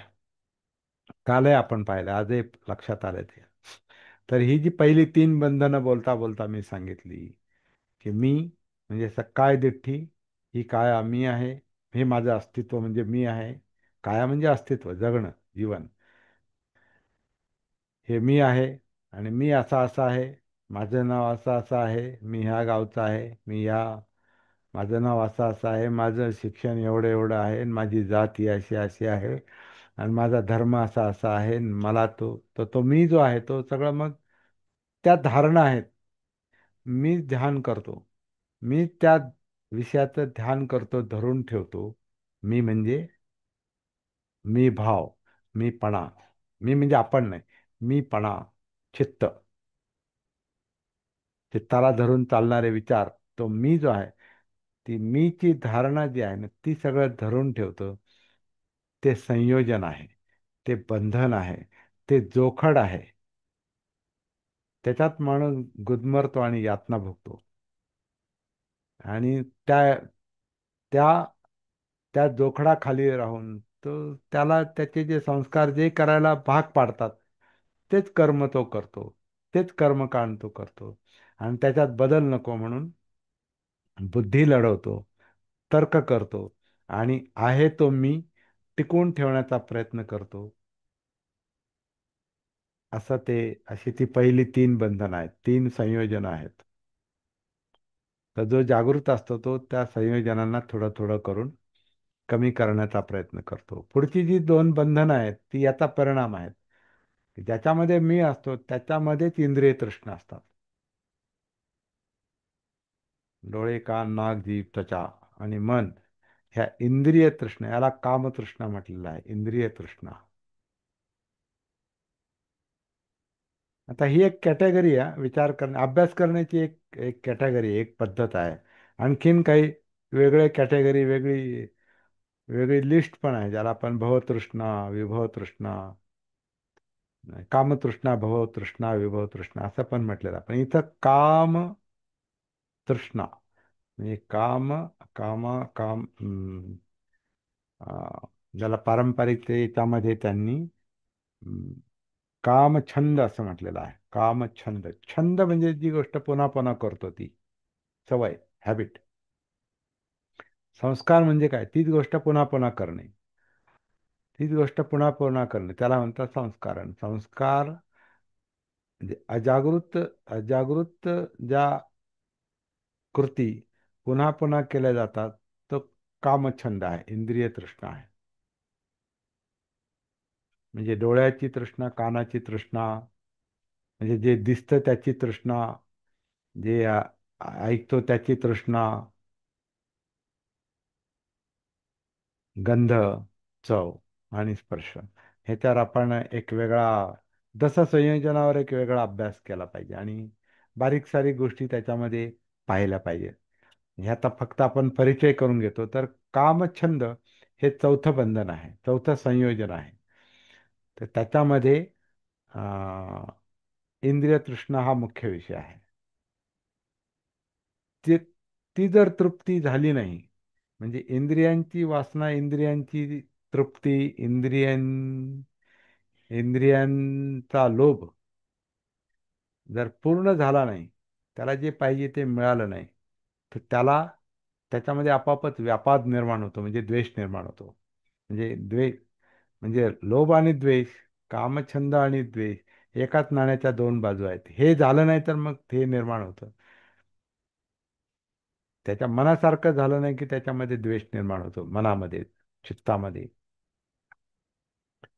कालही आपण पाहिलं, आजही लक्षात आलं ते. तर ही जी पहिली तीन बंधनं बोलता बोलता मी सांगितली, की मी म्हणजे सकाळ दिठ्ठी, ही काया मी आहे, हे माझं अस्तित्व म्हणजे मी आहे. काया म्हणजे अस्तित्व, जगणं, जीवन, हे मी आहे. आणि मी असा असा आहे, माझं नाव असं असं आहे, मी ह्या गावचा आहे, माझं नाव असं असं आहे, माझं शिक्षण एवढं एवढं आहे, आणि माझी जात ही अशी अशी आहे, आणि माझा धर्म असा असा आहे, आणि मला तो मी जो आहे तो सगळं, मग त्या धारणा आहेत. मी ध्यान करतो, मी त्या विषयाचं ध्यान करतो, धरून ठेवतो. मी म्हणजे मी भाव, मीपणा. मी म्हणजे आपण नाही, मीपणा, चित्त, चित्ताला धरून चालणारे विचार, तो मी जो आहे, ती मीची धारणा जी आहे ना, ती सगळं धरून ठेवतं. ते संयोजन आहे, ते बंधन आहे, ते जोखड आहे. त्याच्यात माणूस गुदमरतो आणि यातना भोगतो. आणि त्या त्या त्या जोखडाखाली राहून तो त्याला त्याचे जे संस्कार जे करायला भाग पाडतात तेच कर्म तो करतो, तेच कर्मकांड तो करतो. आणि त्याच्यात बदल नको म्हणून बुद्धी लढवतो, तर्क करतो आणि आहे तो मी टिकवून ठेवण्याचा प्रयत्न करतो. असं ते अशी ती पहिली तीन बंधनं आहेत, तीन संयोजन आहेत. तर जो जागृत असतो तो त्या संयोजनांना थोडं थोडं करून कमी करण्याचा प्रयत्न करतो. पुढची जी दोन बंधनं आहेत ती याचा परिणाम आहेत. ज्याच्यामध्ये मी असतो त्याच्यामध्येच इंद्रिय तृष्णा असतात. डोळे, कान, नाक, जीभ, त्वचा आणि मन ह्या इंद्रिय तृष्णा, याला कामतृष्णा म्हटलेलं आहे, इंद्रिय तृष्णा. आता ही एक कॅटेगरी आहे, विचार करणे अभ्यास करण्याची एक एक कॅटेगरी, एक पद्धत आहे. आणखीन काही वेगळे कॅटेगरी, वेगळी वेगळी लिस्ट पण आहे, ज्याला आपण भवतृष्णा, विभवतृष्णा, कामतृष्णा, भवतृष्णा, विभवतृष्णा असं पण म्हटलेलं आहे. पण इथं काम तृष्णा म्हणजे काम, काम, काम, ज्याला पारंपरिक याच्यामध्ये त्यांनी कामछंद असं म्हटलेलं आहे. कामछंद, छंद म्हणजे जी गोष्ट पुन्हा पुन्हा करतो ती सवय, हॅबिट. संस्कार म्हणजे काय? तीच गोष्ट पुन्हा पुन्हा करणे, तीच गोष्ट पुन्हा पुन्हा करणे त्याला म्हणतात संस्कारण. संस्कार म्हणजे अजागृत, अजागृत ज्या कृती पुन्हा पुन्हा केल्या जातात तो कामछंद आहे, इंद्रिय तृष्णा आहे. म्हणजे डोळ्याची तृष्णा, कानाची तृष्णा, म्हणजे जे दिसतं त्याची तृष्णा, जे ऐकतो त्याची तृष्णा, गंध, चव आणि स्पर्श. ह्याच्यावर आपण एक वेगळा, दस संयोजनावर एक वेगळा अभ्यास केला पाहिजे आणि बारीक सारीक गोष्टी त्याच्यामध्ये पाहिल्या पाहिजे. ह्याचा फक्त आपण परिचय करून घेतो. तर कामछंद हे चौथं बंधन आहे, चौथं संयोजन आहे. तर त्याच्यामध्ये अं, इंद्रिय तृष्णा हा मुख्य विषय आहे. ती ती जर तृप्ती झाली नाही, म्हणजे इंद्रियांची वासना, इंद्रियांची तृप्ती, इंद्रियांचा लोभ जर पूर्ण झाला नाही, त्याला जे पाहिजे ते मिळालं नाही, तर त्याच्यामध्ये आपापच व्यापाद निर्माण होतो, म्हणजे द्वेष निर्माण होतो. म्हणजे म्हणजे लोभ आणि द्वेष, कामछंद आणि द्वेष एकाच नाण्याच्या दोन बाजू आहेत. हे झालं नाही तर मग ते निर्माण होतं. त्याच्या मनासारखं झालं नाही की त्याच्यामध्ये द्वेष निर्माण होतो मनामध्ये, चित्तामध्ये.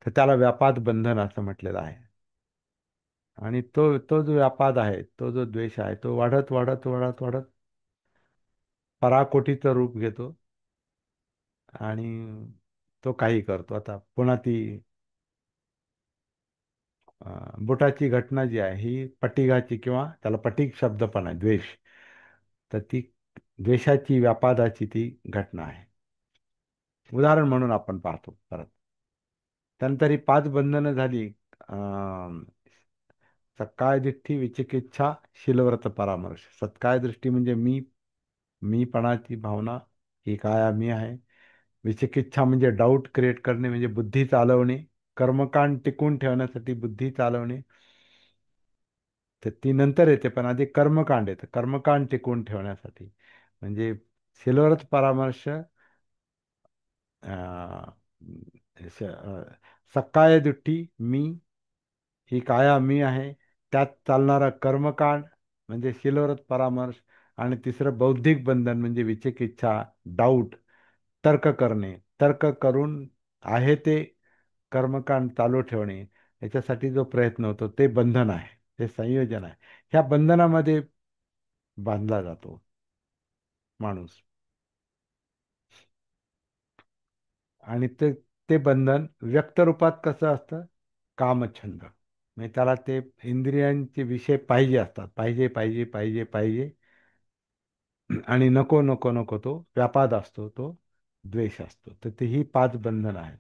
तर त्याला व्यापाद बंधन असं म्हटलेलं आहे. आणि तो तो जो व्यापाद आहे, तो जो द्वेष आहे, तो वाढत वाढत वाढत वाढत पराकोटीचं रूप घेतो आणि तो काही करतो. आता पुन्हा ती बुटाची घटना जी आहे ही पटिकाची, किंवा त्याला पटीक शब्द पण आहे, द्वेष. तर ती द्वेषाची, व्यापादाची ती घटना आहे. उदाहरण म्हणून आपण पाहतो परत. त्यानंतर ही पाच बंधनं झाली. अं, सकाळ दिठ्ठी, विचिकिच्छा, शीलव्रत, परामर्श. सत्काय दृष्टी म्हणजे मीपणाची भावना, ही काय मी आहे. विचिकिच्छा म्हणजे डाऊट क्रिएट करणे, म्हणजे बुद्धी चालवणे, कर्मकांड टिकून ठेवण्यासाठी बुद्धी चालवणे. तर ती नंतर येते, पण आधी कर्मकांड येतं, कर्मकांड टिकवून ठेवण्यासाठी. म्हणजे सिल्वरच परामर्श, अं, सकाय दुट्टी, मी, ही काया मी आहे, त्यात चालणारा कर्मकांड म्हणजे शिलवरत परामर्श. आणि तिसरं बौद्धिक बंधन म्हणजे विचिकिच्छा, डाऊट, तर्क करणे, तर्क करून आहे ते कर्मकांड चालू ठेवणे, याच्यासाठी जो प्रयत्न होतो ते बंधन आहे, ते संयोजन आहे. ह्या बंधनामध्ये बांधला जातो माणूस. आणि ते ते बंधन व्यक्त रूपात कसं असतं? कामछंद. म्हणजे त्याला ते इंद्रियांचे विषय पाहिजे असतात, पाहिजे पाहिजे पाहिजे पाहिजे. आणि नको नको नको तो व्यापाद असतो, तो द्वेष असतो. तर ती ही पाच बंधनं आहेत.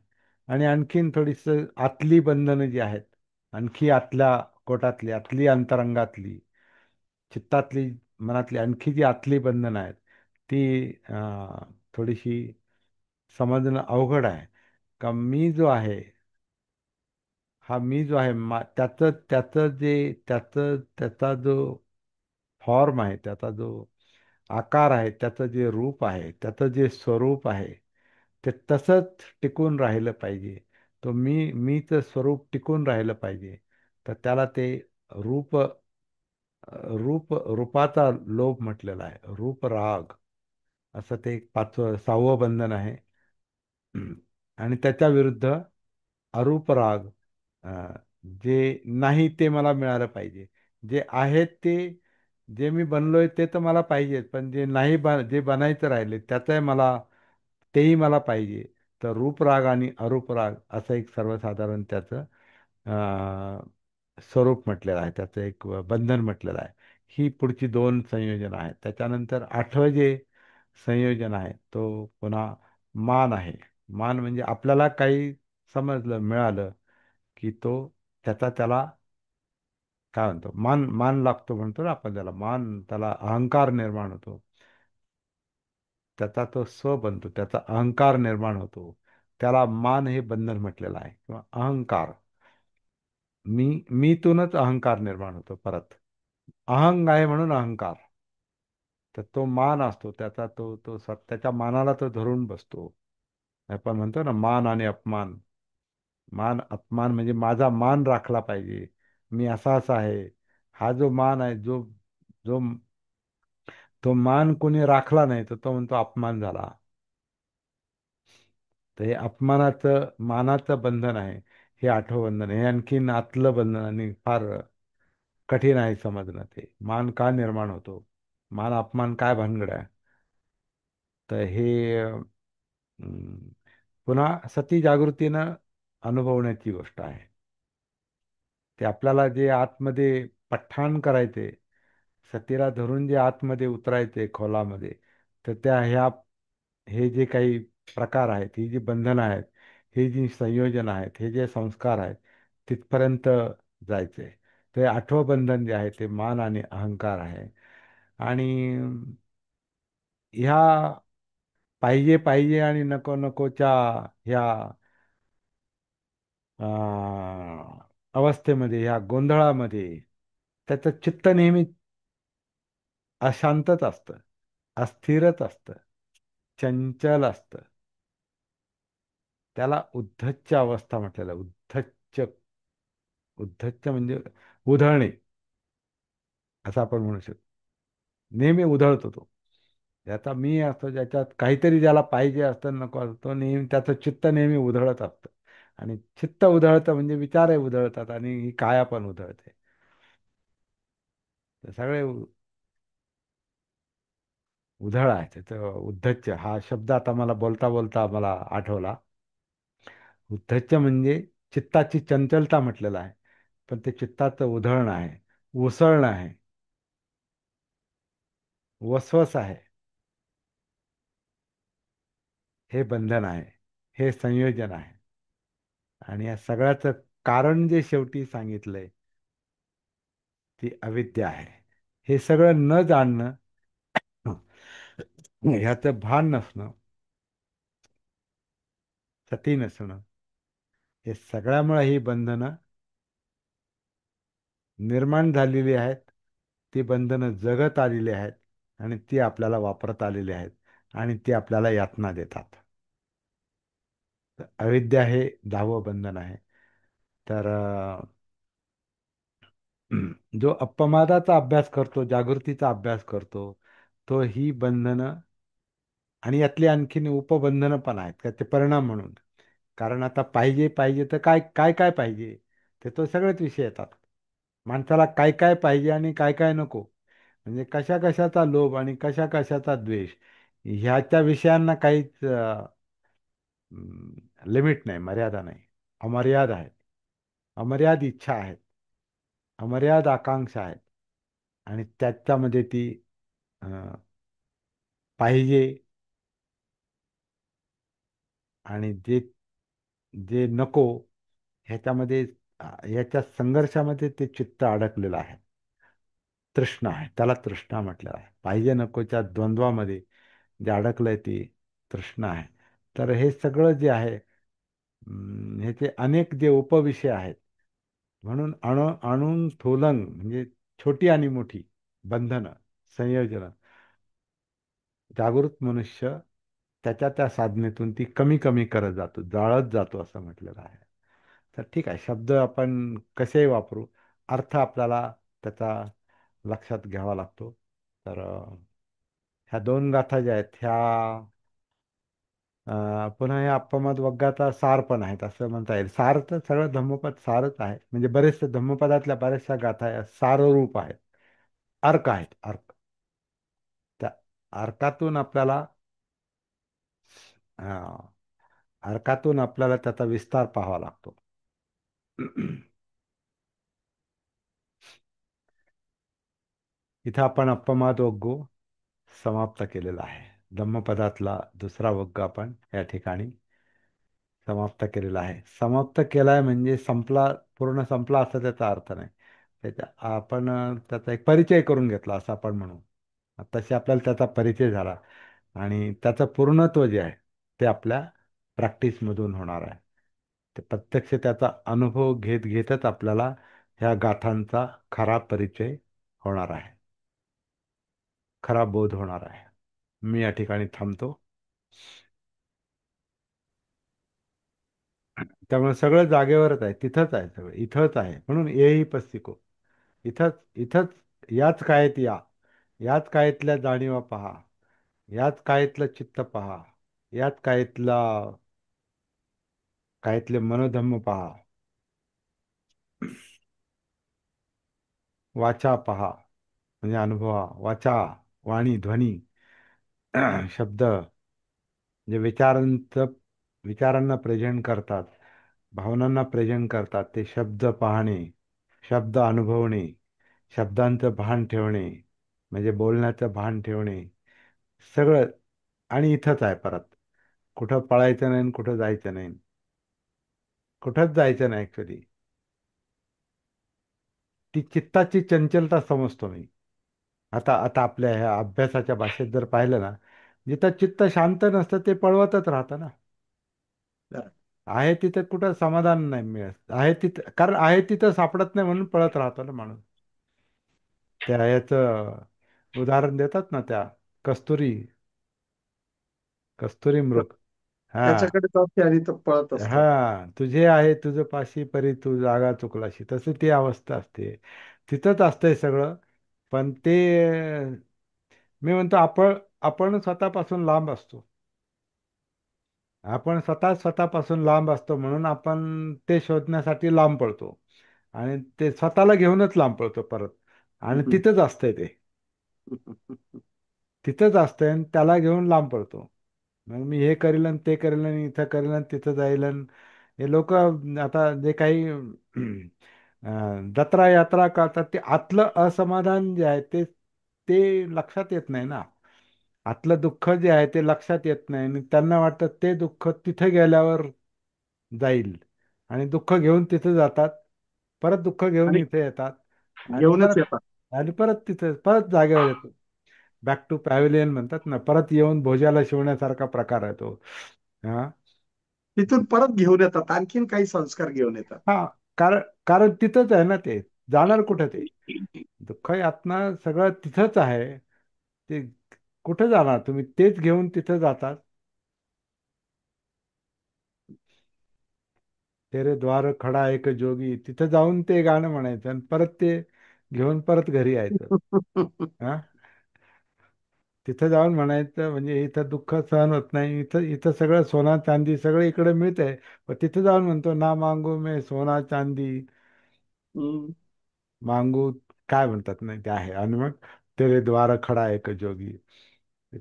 आणि आणखीन थोडीस आतली बंधनं जी आहेत, आणखी आतल्या कोटातली, आतली अंतरंगातली, चित्तातली, मनातली आणखी जी आतली बंधनं आहेत, ती थोडीशी समजणं अवघड आहे. का मी जो आहे, हा मी जो आहे, त्याचं त्याचं जे त्याचा जो फॉर्म आहे, त्याचा जो आकार आहे, त्याचं जे रूप आहे, त्याचं जे स्वरूप आहे, ते तसंच टिकून राहिलं पाहिजे. तो मीचं स्वरूप टिकून राहिलं पाहिजे. तर त्याला ते रूप रूपाचा लोभ म्हटलेला आहे, रूपराग, असं ते एक पाचवं 6वं बंधन आहे. आणि त्याच्या विरुद्ध अरूपराग, अं, जे नाही ते मला मिळालं पाहिजे. जे आहेत ते, जे मी बनलोय ते तर मला पाहिजेच, पण जे नाही जे बनायचं राहिले त्याचंही मला, तेही मला पाहिजे. तर रूपराग आणि अरूपराग असं एक सर्वसाधारण त्याचं स्वरूप म्हटलेलं आहे, त्याचं एक बंधन म्हटलेलं आहे. ही पुढची दोन संयोजन आहेत. त्याच्यानंतर 8वं जे संयोजन आहे तो पुन्हा मान आहे. मान म्हणजे आपल्याला काही समजलं, मिळालं, की तो त्याला काय म्हणतो, मान मान लागतो म्हणतो ना आपण त्याला, मान, त्याला अहंकार निर्माण होतो. त्याचा तो स्व बनतो, त्याचा अहंकार निर्माण होतो. त्याला मान हे बंधन म्हटलेलं आहे, किंवा अहंकार. मीतूनच अहंकार निर्माण होतो परत. अहंग आहे म्हणून अहंकार. तर तो मान असतो त्याचा, तो त्याच्या मानाला तो धरून बसतो. आपण म्हणतो ना, मान आणि अपमान. मान अपमान म्हणजे माझा मान राखला पाहिजे, मी असा असा आहे. हा जो मान आहे, जो तो मान कोणी राखला नाही तर तो म्हणतो अपमान झाला. तर हे अपमानाचं, मानाचं बंधन आहे. हे 8वं बंधन आहे. हे आणखीन आतलं बंधन आणि फार कठीण आहे समजणं. ते मान का निर्माण होतो, मान अपमान काय भानगड आहे. तर हे पुन्हा सती जागृतीनं अनुभवण्याची गोष्ट आहे. ते आपल्याला जे आतमध्ये पठ्ठाण करायचे, सतीला धरून जे आतमध्ये उतरायचे खोलामध्ये, तर हे जे काही प्रकार आहेत, ही जी बंधनं आहेत, ही जी संयोजन आहेत, हे जे संस्कार आहेत, तिथपर्यंत जायचे. ते 8वं बंधन जे आहे ते मान आणि अहंकार आहे. आणि ह्या पाहिजे पाहिजे आणि नको नकोच्या ह्या अवस्थेमध्ये, ह्या गोंधळामध्ये त्याचं चित्त नेहमी अशांतच असतं, अस्थिरच असतं, चंचल असतं. त्याला उद्धच्च अवस्था म्हटलेलं आहे. उद्धच्च, उद्धच्च म्हणजे उधळणे, असं आपण म्हणू शकतो. नेहमी उधळतो तो. ज्याचा मी असतो, ज्याच्यात काहीतरी ज्याला पाहिजे असतं, नको असतं, तो नेहमी, त्याचं चित्त नेहमी उधळत असतं. आणि चित्त उधळतं म्हणजे विचारही उधळतात, आणि ही काया पण उधळते. ते सगळे उधळ आहे. त्याचं उद्धच्च हा शब्द आता मला बोलता बोलता मला आठवला. उद्धच्च म्हणजे चित्ताची चंचलता म्हटलेलं आहे, पण ते चित्ताचं उधळण आहे, उसळणं आहे, वसवस आहे. हे बंधन आहे, हे संयोजन आहे. आणि या सगळ्याचं कारण जे शेवटी सांगितलंय, ती अविद्या आहे. हे सगळं न जाणणं, ह्याचं भान नसणं, सती नसणं, हे सगळ्यामुळे ही बंधनं निर्माण झालेली आहेत. ती बंधनं जगत आलेली आहेत, आणि ती आपल्याला वापरत आलेली आहेत, आणि ती आपल्याला यातना देतात. तर अविद्या हे 10वं बंधन आहे. तर जो अपमादाचा अभ्यास करतो, जागृतीचा अभ्यास करतो, तो ही बंधनं, आणि यातली आणखीन उपबंधनं पण आहेत त्याचे परिणाम म्हणून. कारण आता पाहिजे पाहिजे तर काय काय काय पाहिजे, ते तो सगळेच विषय येतात. माणसाला काय काय पाहिजे आणि काय काय नको, म्हणजे कशा कशाचा लोभ आणि कशा कशाचा द्वेष, ह्याच्या विषयांना काहीच लिमिट नाही, मर्यादा नाही. अमर्याद आहे. अमर्याद इच्छा आहेत, अमर्याद आकांक्षा आहेत. आणि त्याच्यामध्ये ती अं, पाहिजे, आणि जे जे नको, ह्याच्यामध्ये ह्याच्या संघर्षामध्ये ते चित्त अडकलेलं आहे. तृष्णा आहे, त्याला तृष्णा म्हटलेलं आहे. पाहिजे नकोच्या द्वंद्वामध्ये जे अडकलंय ती तृष्णा आहे. तर हे सगळं जे आहे, ह्याचे अनेक जे उपविषय आहेत. म्हणून आणून स्थूलंग म्हणजे छोटी आणि मोठी बंधनं, संयोजनं, जागृत मनुष्य त्याच्या त्या साधनेतून ती कमी कमी करत जातो, जाळत जातो असं म्हटलेलं आहे. तर ठीक आहे, शब्द आपण कसेही वापरू, अर्थ आपल्याला त्याचा लक्षात घ्यावा लागतो. तर ह्या दोन गाथा ज्या आहेत ह्या पुन्हा या अप्पमद वग्गाचा सार पण आहेत असं म्हणता येईल. सार तर सगळं धम्मपद सारच आहे, म्हणजे बरेचसे धम्मपदातल्या बऱ्याचशा गाथा या साररूप आहेत, अर्क आहेत, अर्क. त्या अर्कातून आपल्याला अं, अर्कातून आपल्याला त्याचा विस्तार पाहावा लागतो. इथं आपण अप्पमाद वग्गो समाप्त केलेला आहे. धम्मपदातला दुसरा वग्ग आपण या ठिकाणी समाप्त केलेला आहे. समाप्त केलाय म्हणजे संपला, पूर्ण संपला असा त्याचा अर्थ नाही. त्याच्या आपण त्याचा एक परिचय करून घेतला असं आपण म्हणू. तसे आपल्याला त्याचा परिचय झाला आणि त्याचं पूर्णत्व जे आहे ते आपल्या प्रॅक्टिसमधून होणार आहे. ते प्रत्यक्ष त्याचा अनुभव घेत घेतच आपल्याला ह्या गाथांचा खरा परिचय होणार आहे, खरा बोध होणार आहे. मी या ठिकाणी थांबतो. त्यामुळे सगळं जागेवरच आहे, तिथंच आहे, सगळं इथंच आहे. म्हणून येही पस्तिको, इथंच इथंच, याच कायेत या, याच कायेतल्या जाणीवा पहा, याच कायेतलं चित्त पहा, याच कायेतले मनोधम्म पहा, वाचा पहा म्हणजे अनुभवा, वाचा वाणी ध्वनी, शब्द जे विचारांना प्रेझेंट करतात, भावनांना प्रेझेंट करतात, ते शब्द पाहणे, शब्द अनुभवणे, शब्दांचं भान ठेवणे, म्हणजे बोलण्याचं भान ठेवणे, सगळं. आणि इथंच आहे परत, कुठं पळायचं नाही आणि कुठं जायचं नाही, कुठंच जायचं नाही ऍक्च्युली. ती चित्ताची चंचलता समजतो मी. आता आता आपल्या ह्या अभ्यासाच्या भाषेत जर पाहिलं ना, जिथं चित्त शांत नसतं ते पळवतच राहतं ना. आहे तिथं कुठं समाधान नाही मिळत, आहे तिथं, कारण आहे तिथं सापडत नाही म्हणून पळत राहतो ना माणूस. त्या याचं उदाहरण देतात ना, त्या कस्तुरी, कस्तुरी मृग. हा, त्याच्याकडे जाते आणि तो पळत असतात. हा, तुझे आहे तुझं पाशी परी तू जागा चुकलाशी, तसं ती अवस्था असते. तिथंच असतंय सगळं. पण ते मी म्हणतो, आपण स्वतःपासून लांब असतो. आपण स्वतःपासून लांब असतो म्हणून आपण ते शोधण्यासाठी लांब पळतो. आणि ते स्वतःला घेऊनच लांब पळतो परत. आणि तिथंच असतंय ते, तिथंच असतंय आणि त्याला घेऊन लांब पळतो. मग मी हे करेल आणि ते करेल आणि इथं करेल आणि तिथं जाईल. आणि हे लोक आता जे काही जत्रा यात्रा करतात, ते आतलं असमाधान जे आहे ते ते लक्षात येत नाही ना. आतलं दुःख जे आहे ते लक्षात येत नाही आणि त्यांना वाटतं ते दुःख तिथे गेल्यावर जाईल. आणि दुःख घेऊन तिथे जातात, परत दुःख घेऊन आणि इथे येतात, आणि घेऊनच परत येतात. तिथे परत जागेवर येतो. बॅक टू पॅव्हिलियन म्हणतात ना, परत येऊन भोज्याला शिवण्यासारखा प्रकार आहे तो. हा, तिथून परत घेऊन येतात, आणखीन काही संस्कार घेऊन येतात. हा, कारण कारण तिथंच आहे ना ते. जाणार कुठं ते? दुःख यातना सगळं तिथंच आहे. ते कुठं जाणार तुम्ही? तेच घेऊन तिथं जातात. तेरे द्वार खडा एक जोगी, तिथं जाऊन ते गाणं म्हणायचं आणि परत ते घेऊन परत घरी यायचं. हा, तिथं जाऊन म्हणायचं म्हणजे इथं दुःख सहन होत नाही, इथं इथं सगळं सोना चांदी सगळं इकडे मिळतंय. पण तिथं जाऊन म्हणतो ना, मांगू मे सोना चांदी, हम्म. मांगू काय म्हणतात नाही ते आहे. आणि मग तेरे द्वार खडा एक जोगी,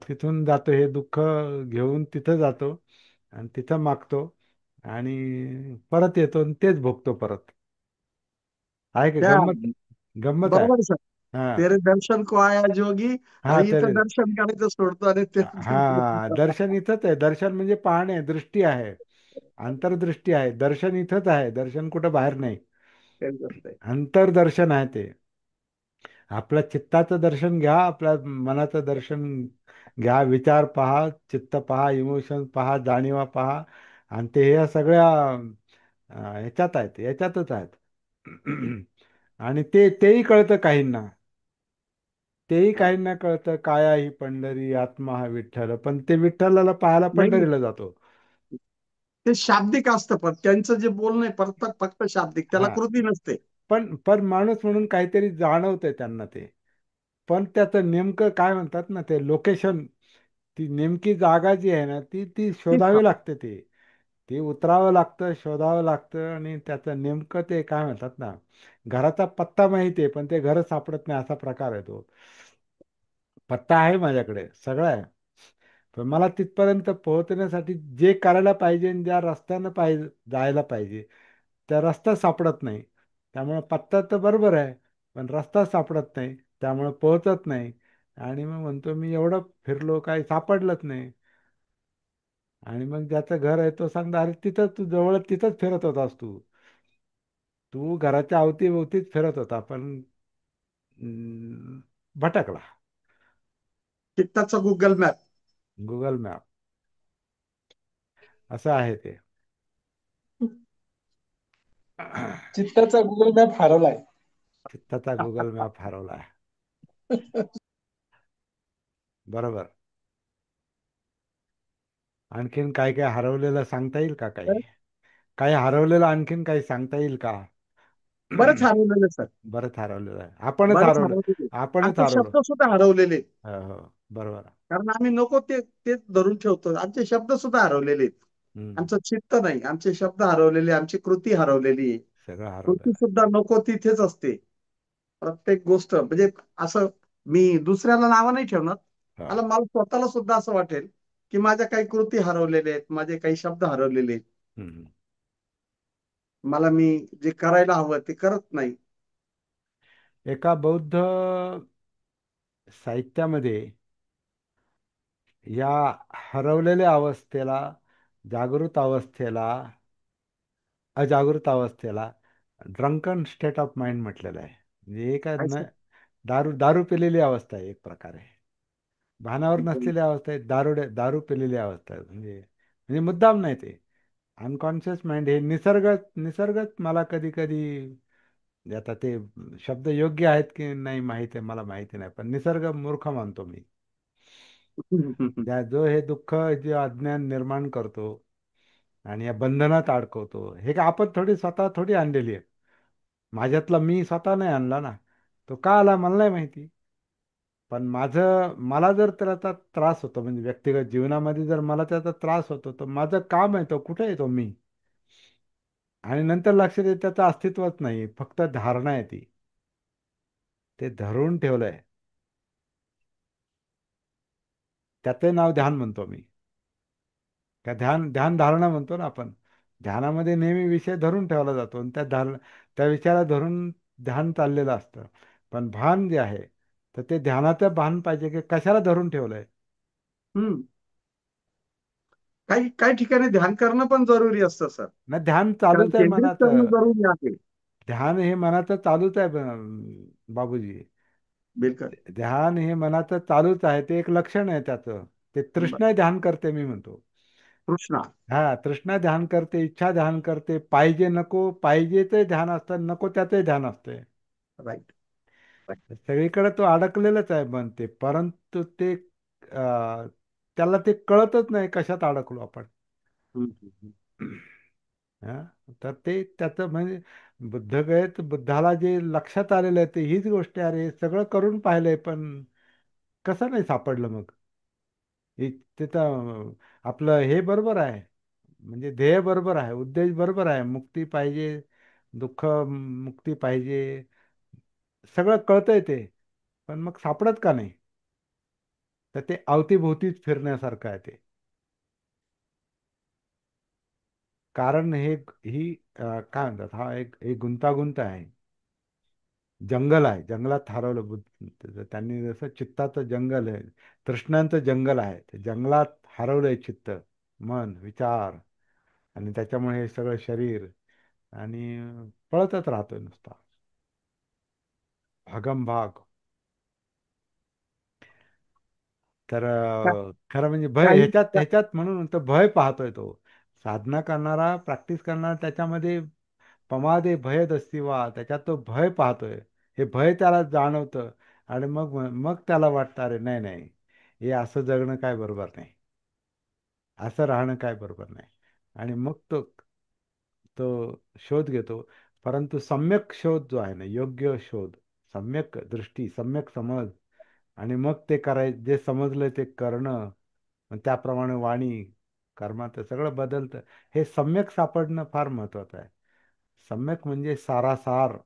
तिथून जातो हे दुःख घेऊन तिथं जातो आणि तिथं मागतो आणि परत येतो आणि तेच भोगतो परत. आहे का त्या गंमत? गंमत आहे. बरोबर सर. हा, तेरे दर्शन को आया जोगी. हा, आणि इथं दर्शन करायचं सोडतो आणि ते हा, दर्शन इथंच आहे. दर्शन म्हणजे पाहणे, दृष्टी आहे, अंतर्दृष्टी आहे. दर्शन इथंच आहे, दर्शन कुठं बाहेर नाही. तेच गोष्ट आहे. अंतर्दर्शन आहे ते. आपल्या चित्ताचं दर्शन घ्या, आपल्या मनाचं दर्शन घ्या, विचार पहा, चित्त पहा, इमोशन पहा, जाणीवा पहा, आणि ते या सगळ्या ह्याच्यात आहेत, याच्यातच आहेत. आणि तेही कळतं काहींना. तेही काहींना कळतं, काया ही पंढरी, आत्मा हा विठ्ठल, पण ते विठ्ठलाला पाहायला नाही नाही, पंढरीला जातो. ते शाब्दिक असतं, पण त्यांचं जे बोलणं आहे फक्त फक्त शाब्दिक, त्याला हा, कृती नसते. पण माणूस म्हणून काहीतरी जाणवतंय त्यांना ते. पण त्याचं नेमकं काय म्हणतात ना, ते लोकेशन, ती नेमकी जागा जी आहे ना, ती ती तीच शोधावी सापडते. लागते. ती उतरावं लागतं, शोधावं लागतं, आणि त्याचं नेमकं ते काय म्हणतात ना, घराचा पत्ता माहिती आहे पण ते घर सापडत नाही, असा प्रकार आहे तो. पत्ता आहे माझ्याकडे, सगळं आहे, पण मला तिथपर्यंत पोहोचण्यासाठी जे करायला पाहिजे आणि ज्या रस्त्यानं पाहिजे जायला पाहिजे, त्या रस्ता सापडत नाही. त्यामुळे पत्ता तर बरोबर आहे, पण रस्ता सापडत नाही, त्यामुळे पोहोचत नाही. आणि मग म्हणतो मी एवढं फिरलो, काही सापडलंच नाही. आणि मग ज्याचं घर आहे तो सांगतो, अरे तिथं तू जवळ तिथंच फिरत होतास तू. तू घराच्या अवतीभोवतीच फिरत होता, पण भटकला. चित्ताचा गुगल मॅप. गुगल मॅप असं आहे ते. चित्ताचा गुगल मॅप हरवलाय. चित्ताचा गुगल मॅप हरवला आहे. बरोबर. आणखीन काय काय हरवलेलं सांगता येईल का? काही काही हरवलेलं आणखीन काही सांगता येईल का? बरंच हरवलेले सर. बरंच हरवलेलं आहे, आपणच बरेच हरवलं. हरवलेले. आपणच आमचे हरवलं. शब्द सुद्धा हरवलेले आहेत. हो हो, बरोबर. कारण आम्ही नको ते तेच धरून ठेवतो. आमचे शब्द सुद्धा हरवलेले आहेत. हम्म. आमचं चित्त नाही, आमचे शब्द हरवलेले, आमची कृती हरवलेली आहे. सगळं कृती हरवलेलं आहे. सुद्धा नको तिथेच असते. प्रत्येक गोष्ट म्हणजे असं, मी दुसऱ्याला नावं नाही ठेवणार. हो. मला स्वतःला सुद्धा असं वाटेल की माझ्या काही कृती हरवलेल्या आहेत, माझे काही शब्द हरवलेले आहेत. हम्म. मी जे करायला हवं ते करत नाही. एका बौद्ध साहित्यामध्ये या हरवलेल्या अवस्थेला, जागृत अवस्थेला, अजागृत अवस्थेला ड्रंकन स्टेट ऑफ माइंड म्हटलेलं आहे. म्हणजे एक काय न सर? दारू दारू पिलेली अवस्था आहे एक प्रकारे. भानावर नसलेली अवस्था आहे, दारू पिलेली अवस्था आहे. म्हणजे म्हणजे मुद्दाम नाही ते. अनकॉन्शियस माइंड हे निसर्गच मला कधी कधी, आता ते शब्द योग्य आहेत की नाही माहिती आहे, मला माहिती नाही, पण निसर्ग मूर्ख मानतो मी. जो हे दुःख, जे अज्ञान निर्माण करतो आणि या बंधनात अडकवतो, हे का आपण स्वतः थोडी आणलेली आहे. माझ्यातला मी स्वतः नाही आणला ना. तो का आला मला नाही माहिती. पण मला जर त्याचा त्रास होतो, म्हणजे व्यक्तिगत जीवनामध्ये जर मला त्याचा त्रास होतो, तर माझं काम आहे, तो कुठे येतो मी. आणि नंतर लक्षात येतं त्याचं अस्तित्वच नाही, फक्त धारणा आहे ती. ते धरून ठेवलंय. त्याचे नाव ध्यान म्हणतो मी. त्या ध्यान धारणा म्हणतो ना आपण. ध्यानामध्ये नेहमी विषय धरून ठेवला जातो, आणि त्या विषयाला धरून ध्यान चाललेलं असतं. पण भान जे आहे, तर ते ध्यानाचं भान पाहिजे की कशाला धरून ठेवलंय. हम्म. काही काही ठिकाणी ध्यान करणं पण जरुरी असतं सर. ना, ध्यान कारण चालूच आहे केंद्रित करणं मनाचं. जरुरी आहे. ध्यान हे मनाचं चालूच आहे, बाबूजी. बिलकुल. ध्यान हे मनाचं चालूच आहे, ते एक लक्षण आहे त्याचं. ते तृष्णा ध्यान करते मी म्हणतो. कृष्णा. हा, तृष्णा ध्यान करते, इच्छा ध्यान करते, पाहिजे नको पाहिजेच ध्यान असतं, नको त्याचंही ध्यान असतंय. राईट. सगळीकडे तो अडकलेलाच आहे बनते, परंतु त्याला ते कळतच नाही कशात अडकलो आपण. हा, तर ते त्याचं म्हणजे बुद्धगयेत बुद्धाला जे लक्षात आलेलं आहे ते हीच गोष्ट आहे. अरे सगळं करून पाहिलंय, पण कसं नाही सापडलं मग. तिथं आपलं हे बरोबर आहे, म्हणजे ध्येय बरोबर आहे, उद्देश बरोबर आहे, मुक्ती पाहिजे, दुःख मुक्ती पाहिजे, सगळं कळतंय ते, पण मग सापडत का नाही. तर ते अवतीभोवतीच फिरण्यासारखं आहे ते. कारण काय म्हणतात, हा एक गुंतागुंत आहे. जंगल आहे, जंगलात हरवलं त्यांनी जसं चित्ताचं जंगल आहे, तृष्णांचं जंगल आहे, ते जंगलात हरवलंय चित्त, मन, विचार, आणि त्याच्यामुळे हे सगळं शरीर, आणि पळतच राहतोय नुसता, भागम भाग. तर का- खरं म्हणजे भय काही ह्याच्यात ह्याच्यात म्हणून तो भय पाहतोय तो. साधना करणारा, प्रॅक्टिस करणारा त्याच्यामध्ये पमादे भयद असती वा, त्याच्यात तो भय पाहतोय. हे भय त्याला जाणवतं. आणि मग मग त्याला वाटतं अरे नाही नाही, हे असं जगणं काय बरोबर नाही, असं राहणं काय बरोबर नाही. आणि मग तो तो शोध घेतो. परंतु सम्यक शोध जो आहे ना, योग्य शोध, सम्यक दृष्टी, सम्यक समज, आणि मग ते जे समजलं ते करणं, मग त्याप्रमाणे वाणी, कर्मात सगळं बदलतं. हे सम्यक सापडणं फार महत्वाचं आहे. सम्यक म्हणजे सारासार,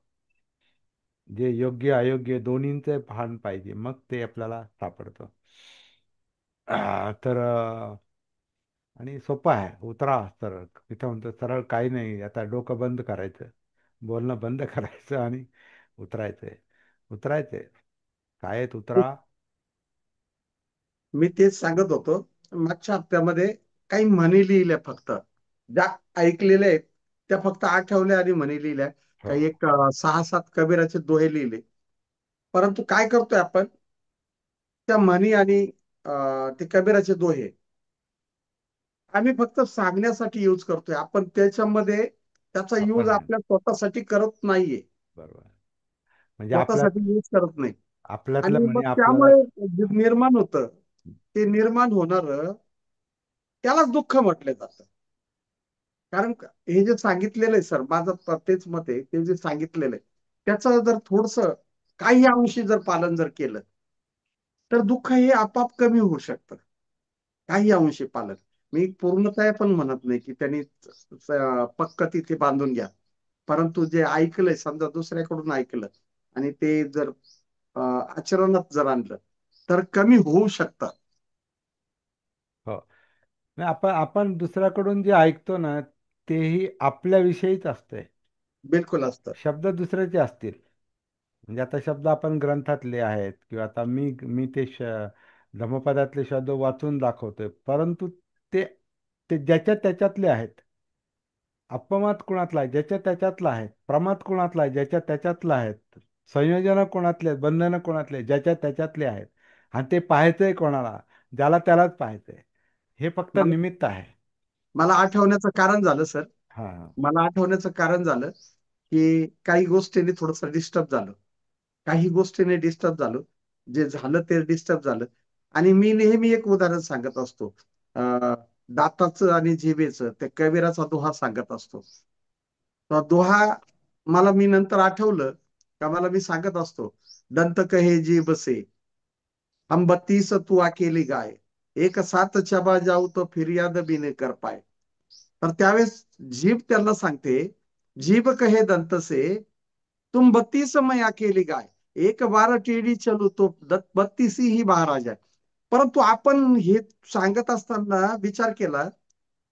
जे योग्य अयोग्य दोन्हींचे भान पाहिजे, मग ते आपल्याला सापडतं. तर आणि सोपं आहे, उतरा सरळ. इथं म्हणतो सरळ काही नाही, आता डोकं बंद करायचं, बोलणं बंद करायचं आणि उतरायचंय. उतरायचंय काय आहेत, उतरा. मी तेच सांगत होतो. मागच्या हप्त्यामध्ये काही म्हणी लिहिल्या फक्त, ज्या ऐकलेल्या आहेत त्या फक्त आठवल्या आणि म्हणी लिहिल्या. हो. काही एक 6-7 कबीराचे दोहे लिहिले. परंतु काय करतोय आपण, त्या म्हणी आणि ते कबीराचे दोहे आम्ही फक्त सांगण्यासाठी यूज करतोय. आपण त्याच्यामध्ये त्याचा यूज आपण नाही. आपल्या स्वतःसाठी करत नाहीये. बरोबर. म्हणजे स्वतःसाठी यूज करत नाही. आपल्यातलं आणि मग म्हणे आपल्याला. त्यामुळे जे निर्माण होतं, ते निर्माण होणार त्यालाच दुःख म्हटलं जातं. कारण हे जे सांगितलेलं आहे सर, माझं तेच मत आहे, ते जे सांगितलेलं आहे त्याचं जर थोडस काही अंशी जर पालन जर केलं, तर दुःख हे आपाप कमी होऊ शकतं. काही अंशी पालन. मी पूर्णतः पण म्हणत नाही की त्यांनी पक्क तिथे बांधून घ्या. परंतु जे ऐकलंय, समजा दुसऱ्याकडून ऐकलं आणि ते जर आचरणात जर आणलं, तर कमी होऊ शकतं. हो. नाही, आपण दुसऱ्याकडून जे ऐकतो ना, तेही आपल्याविषयीच असतंय. बिलकुल असतं. शब्द दुसऱ्याचे असतील. म्हणजे आता शब्द आपण ग्रंथातले आहेत, किंवा आता मी ते धम्मपदातले शब्द वाचून दाखवतोय, परंतु ते ते ज्याच्या त्याच्यातले आहेत. अपमात कुणातला आहे, ज्याच्या त्याच्यातला आहे. प्रमाद कुणातला आहे, ज्याच्या त्याच्यातला आहेत. संयोजन कोणातले आहेत, बंधनं कोणातले आहेत, ज्याच्या त्याच्यातले आहेत. आणि ते पाहायचंय कोणाला, ज्याला त्यालाच पाहायचंय. हे फक्त मला निमित्त आहे. मला आठवण्याचं कारण झालं सर. हा. मला आठवण्याचं कारण झालं की काही गोष्टींनी थोडस डिस्टर्ब झालं. काही गोष्टीने डिस्टर्ब झालं. जे झालं ते डिस्टर्ब झालं. आणि मी नेहमी एक उदाहरण सांगत असतो. अं, दाताचं आणि जिभेचं, त्या कबीराचा दोहा सांगत असतो. तो दोहा मला मी नंतर आठवलं का, मला मी सांगत असतो. दंत कहे जीभ से, हम 32 तू अकेली गाय, एक साथ चबा जाऊ तो फिर्याद भी नहीं कर पाए. तर त्यावेळेस जीभ त्यांना सांगते, जीभ कहे दंत से, तुम 32 मैं अकेली गाय, एक बार टेढ़ी चलू तो 32 ही बाहेर आ जाए. परंतु आपण हे सांगत असताना विचार केला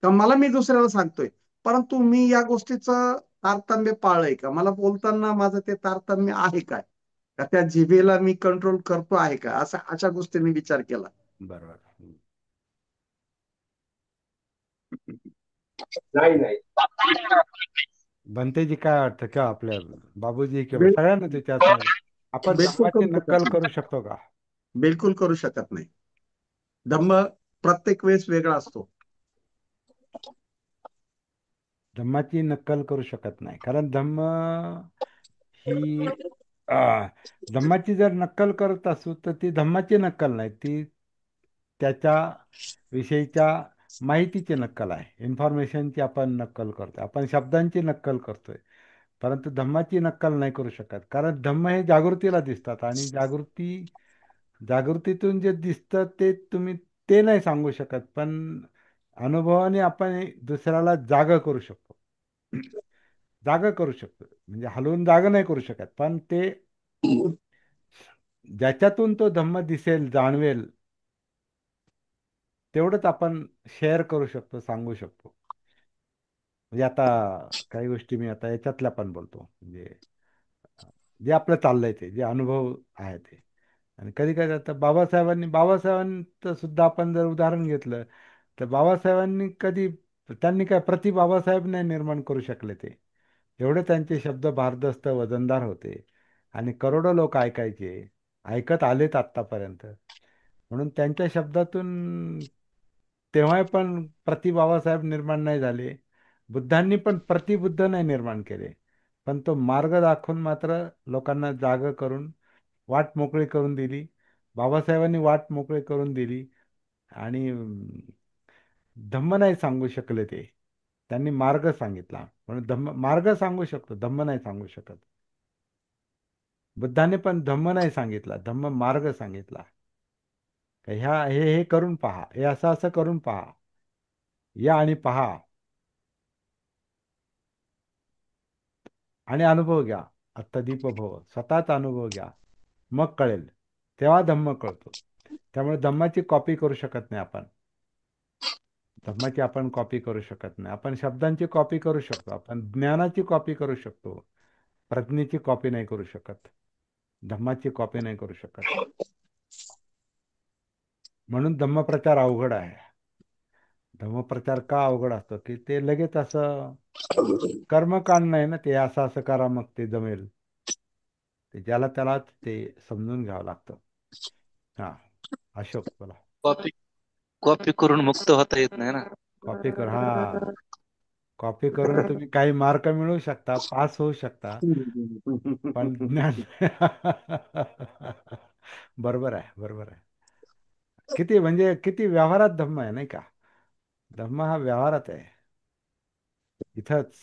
का, मला मी दुसऱ्याला सांगतोय, परंतु मी या गोष्टीचं तारतम्य पाळलंय का, मला बोलताना माझं ते तारतम्य आहे काय, का त्या जिभेला मी कंट्रोल करतो आहे का, असा अशा गोष्टींनी विचार केला. बरोबर. नाही नाही. बनतेजी काय वाटतं का आपल्या, बाबूजी किंवा बिल- सगळ्यांना त्याच्यात, आपण बिलकुल धर्माची करू नक्कल शकत करू नाही. शकतो का? बिलकुल करू शकत नाही. धम्म प्रत्येक वेळेस वेगळा असतो. धम्माची नक्कल करू शकत नाही, कारण धम्म ही आ, धम्माची जर नक्कल करत असू तर ती धम्माची नक्कल नाही, ती त्याच्या विषयीच्या माहितीची नक्कल आहे. इन्फॉर्मेशनची आपण नक्कल करतोय, आपण शब्दांची नक्कल करतोय. परंतु धम्माची नक्कल नाही करू शकत, कारण धम्म हे जागृतीला दिसतात, आणि जागृतीतून जे दिसतं ते तुम्ही ते नाही सांगू शकत. पण अनुभवाने आपण दुसऱ्याला जाग करू शकतो. जाग करू शकतो म्हणजे हलवून जाग नाही करू शकत, पण ते ज्याच्यातून तो धम्म दिसेल, जाणवेल, तेवढंच आपण शेअर करू शकतो, सांगू शकतो. म्हणजे आता काही गोष्टी मी आता याच्यातल्या पण बोलतो, म्हणजे जे आपलं चाललंय ते जे अनुभव आहे ते. आणि कधी कधी आता बाबासाहेबांचं सुद्धा आपण जर उदाहरण घेतलं, तर बाबासाहेबांनी त्यांनी काय बाबासाहेब नाही निर्माण करू शकले ते. एवढे त्यांचे शब्द भारदस्त वजनदार होते, आणि करोडो लोक ऐकायचे, ऐकत आलेत आत्तापर्यंत. म्हणून त्यांच्या शब्दातून तेव्हा पण प्रति बाबासाहेब निर्माण नाही झाले. बुद्धांनी पण प्रतिबुद्ध नाही निर्माण केले. पण तो मार्ग दाखवून मात्र लोकांना जाग करून वाट मोकळी करून दिली. बाबासाहेबांनी वाट मोकळी करून दिली. आणि धम्म नाही सांगू शकले ते. त्यांनी मार्ग सांगितला. म्हणून धम्म मार्ग सांगू शकतो, धम्म नाही सांगू शकत. बुद्धाने पण धम्म नाही सांगितला, धम्म मार्ग सांगितला. हे करून पहा, हे असं असं करून पहा, या आणि पहा आणि अनुभव घ्या. अत्तदीप भव, स्वतःच अनुभव घ्या, मग कळेल. तेव्हा धम्म कळतो. त्यामुळे धम्माची कॉपी करू शकत नाही आपण. धम्माची आपण कॉपी करू शकत नाही. आपण शब्दांची कॉपी करू शकतो, आपण ज्ञानाची कॉपी करू शकतो, प्रज्ञेची कॉपी नाही करू शकत. धम्माची कॉपी नाही करू शकत. म्हणून धम्मप्रचार अवघड आहे. धम्मप्रचार का अवघड असतो की ते लगेच असं कर्मकांड नाही ना, ते असं असं करा मग ते जमेल. ते ज्याला त्यालाच ते समजून घ्यावं लागतं. हा, अशोक बोला. कॉपी कॉपी करून मुक्त होता येत नाही ना. कॉपी कर, हा, कॉपी करून तुम्ही काही मार्क मिळवू शकता, पास होऊ शकता, पण ज्ञान बरोबर आहे, बरोबर आहे. किती म्हणजे किती व्यवहारात धम्म आहे नाही का. धम्म हा व्यवहारात आहे इथंच.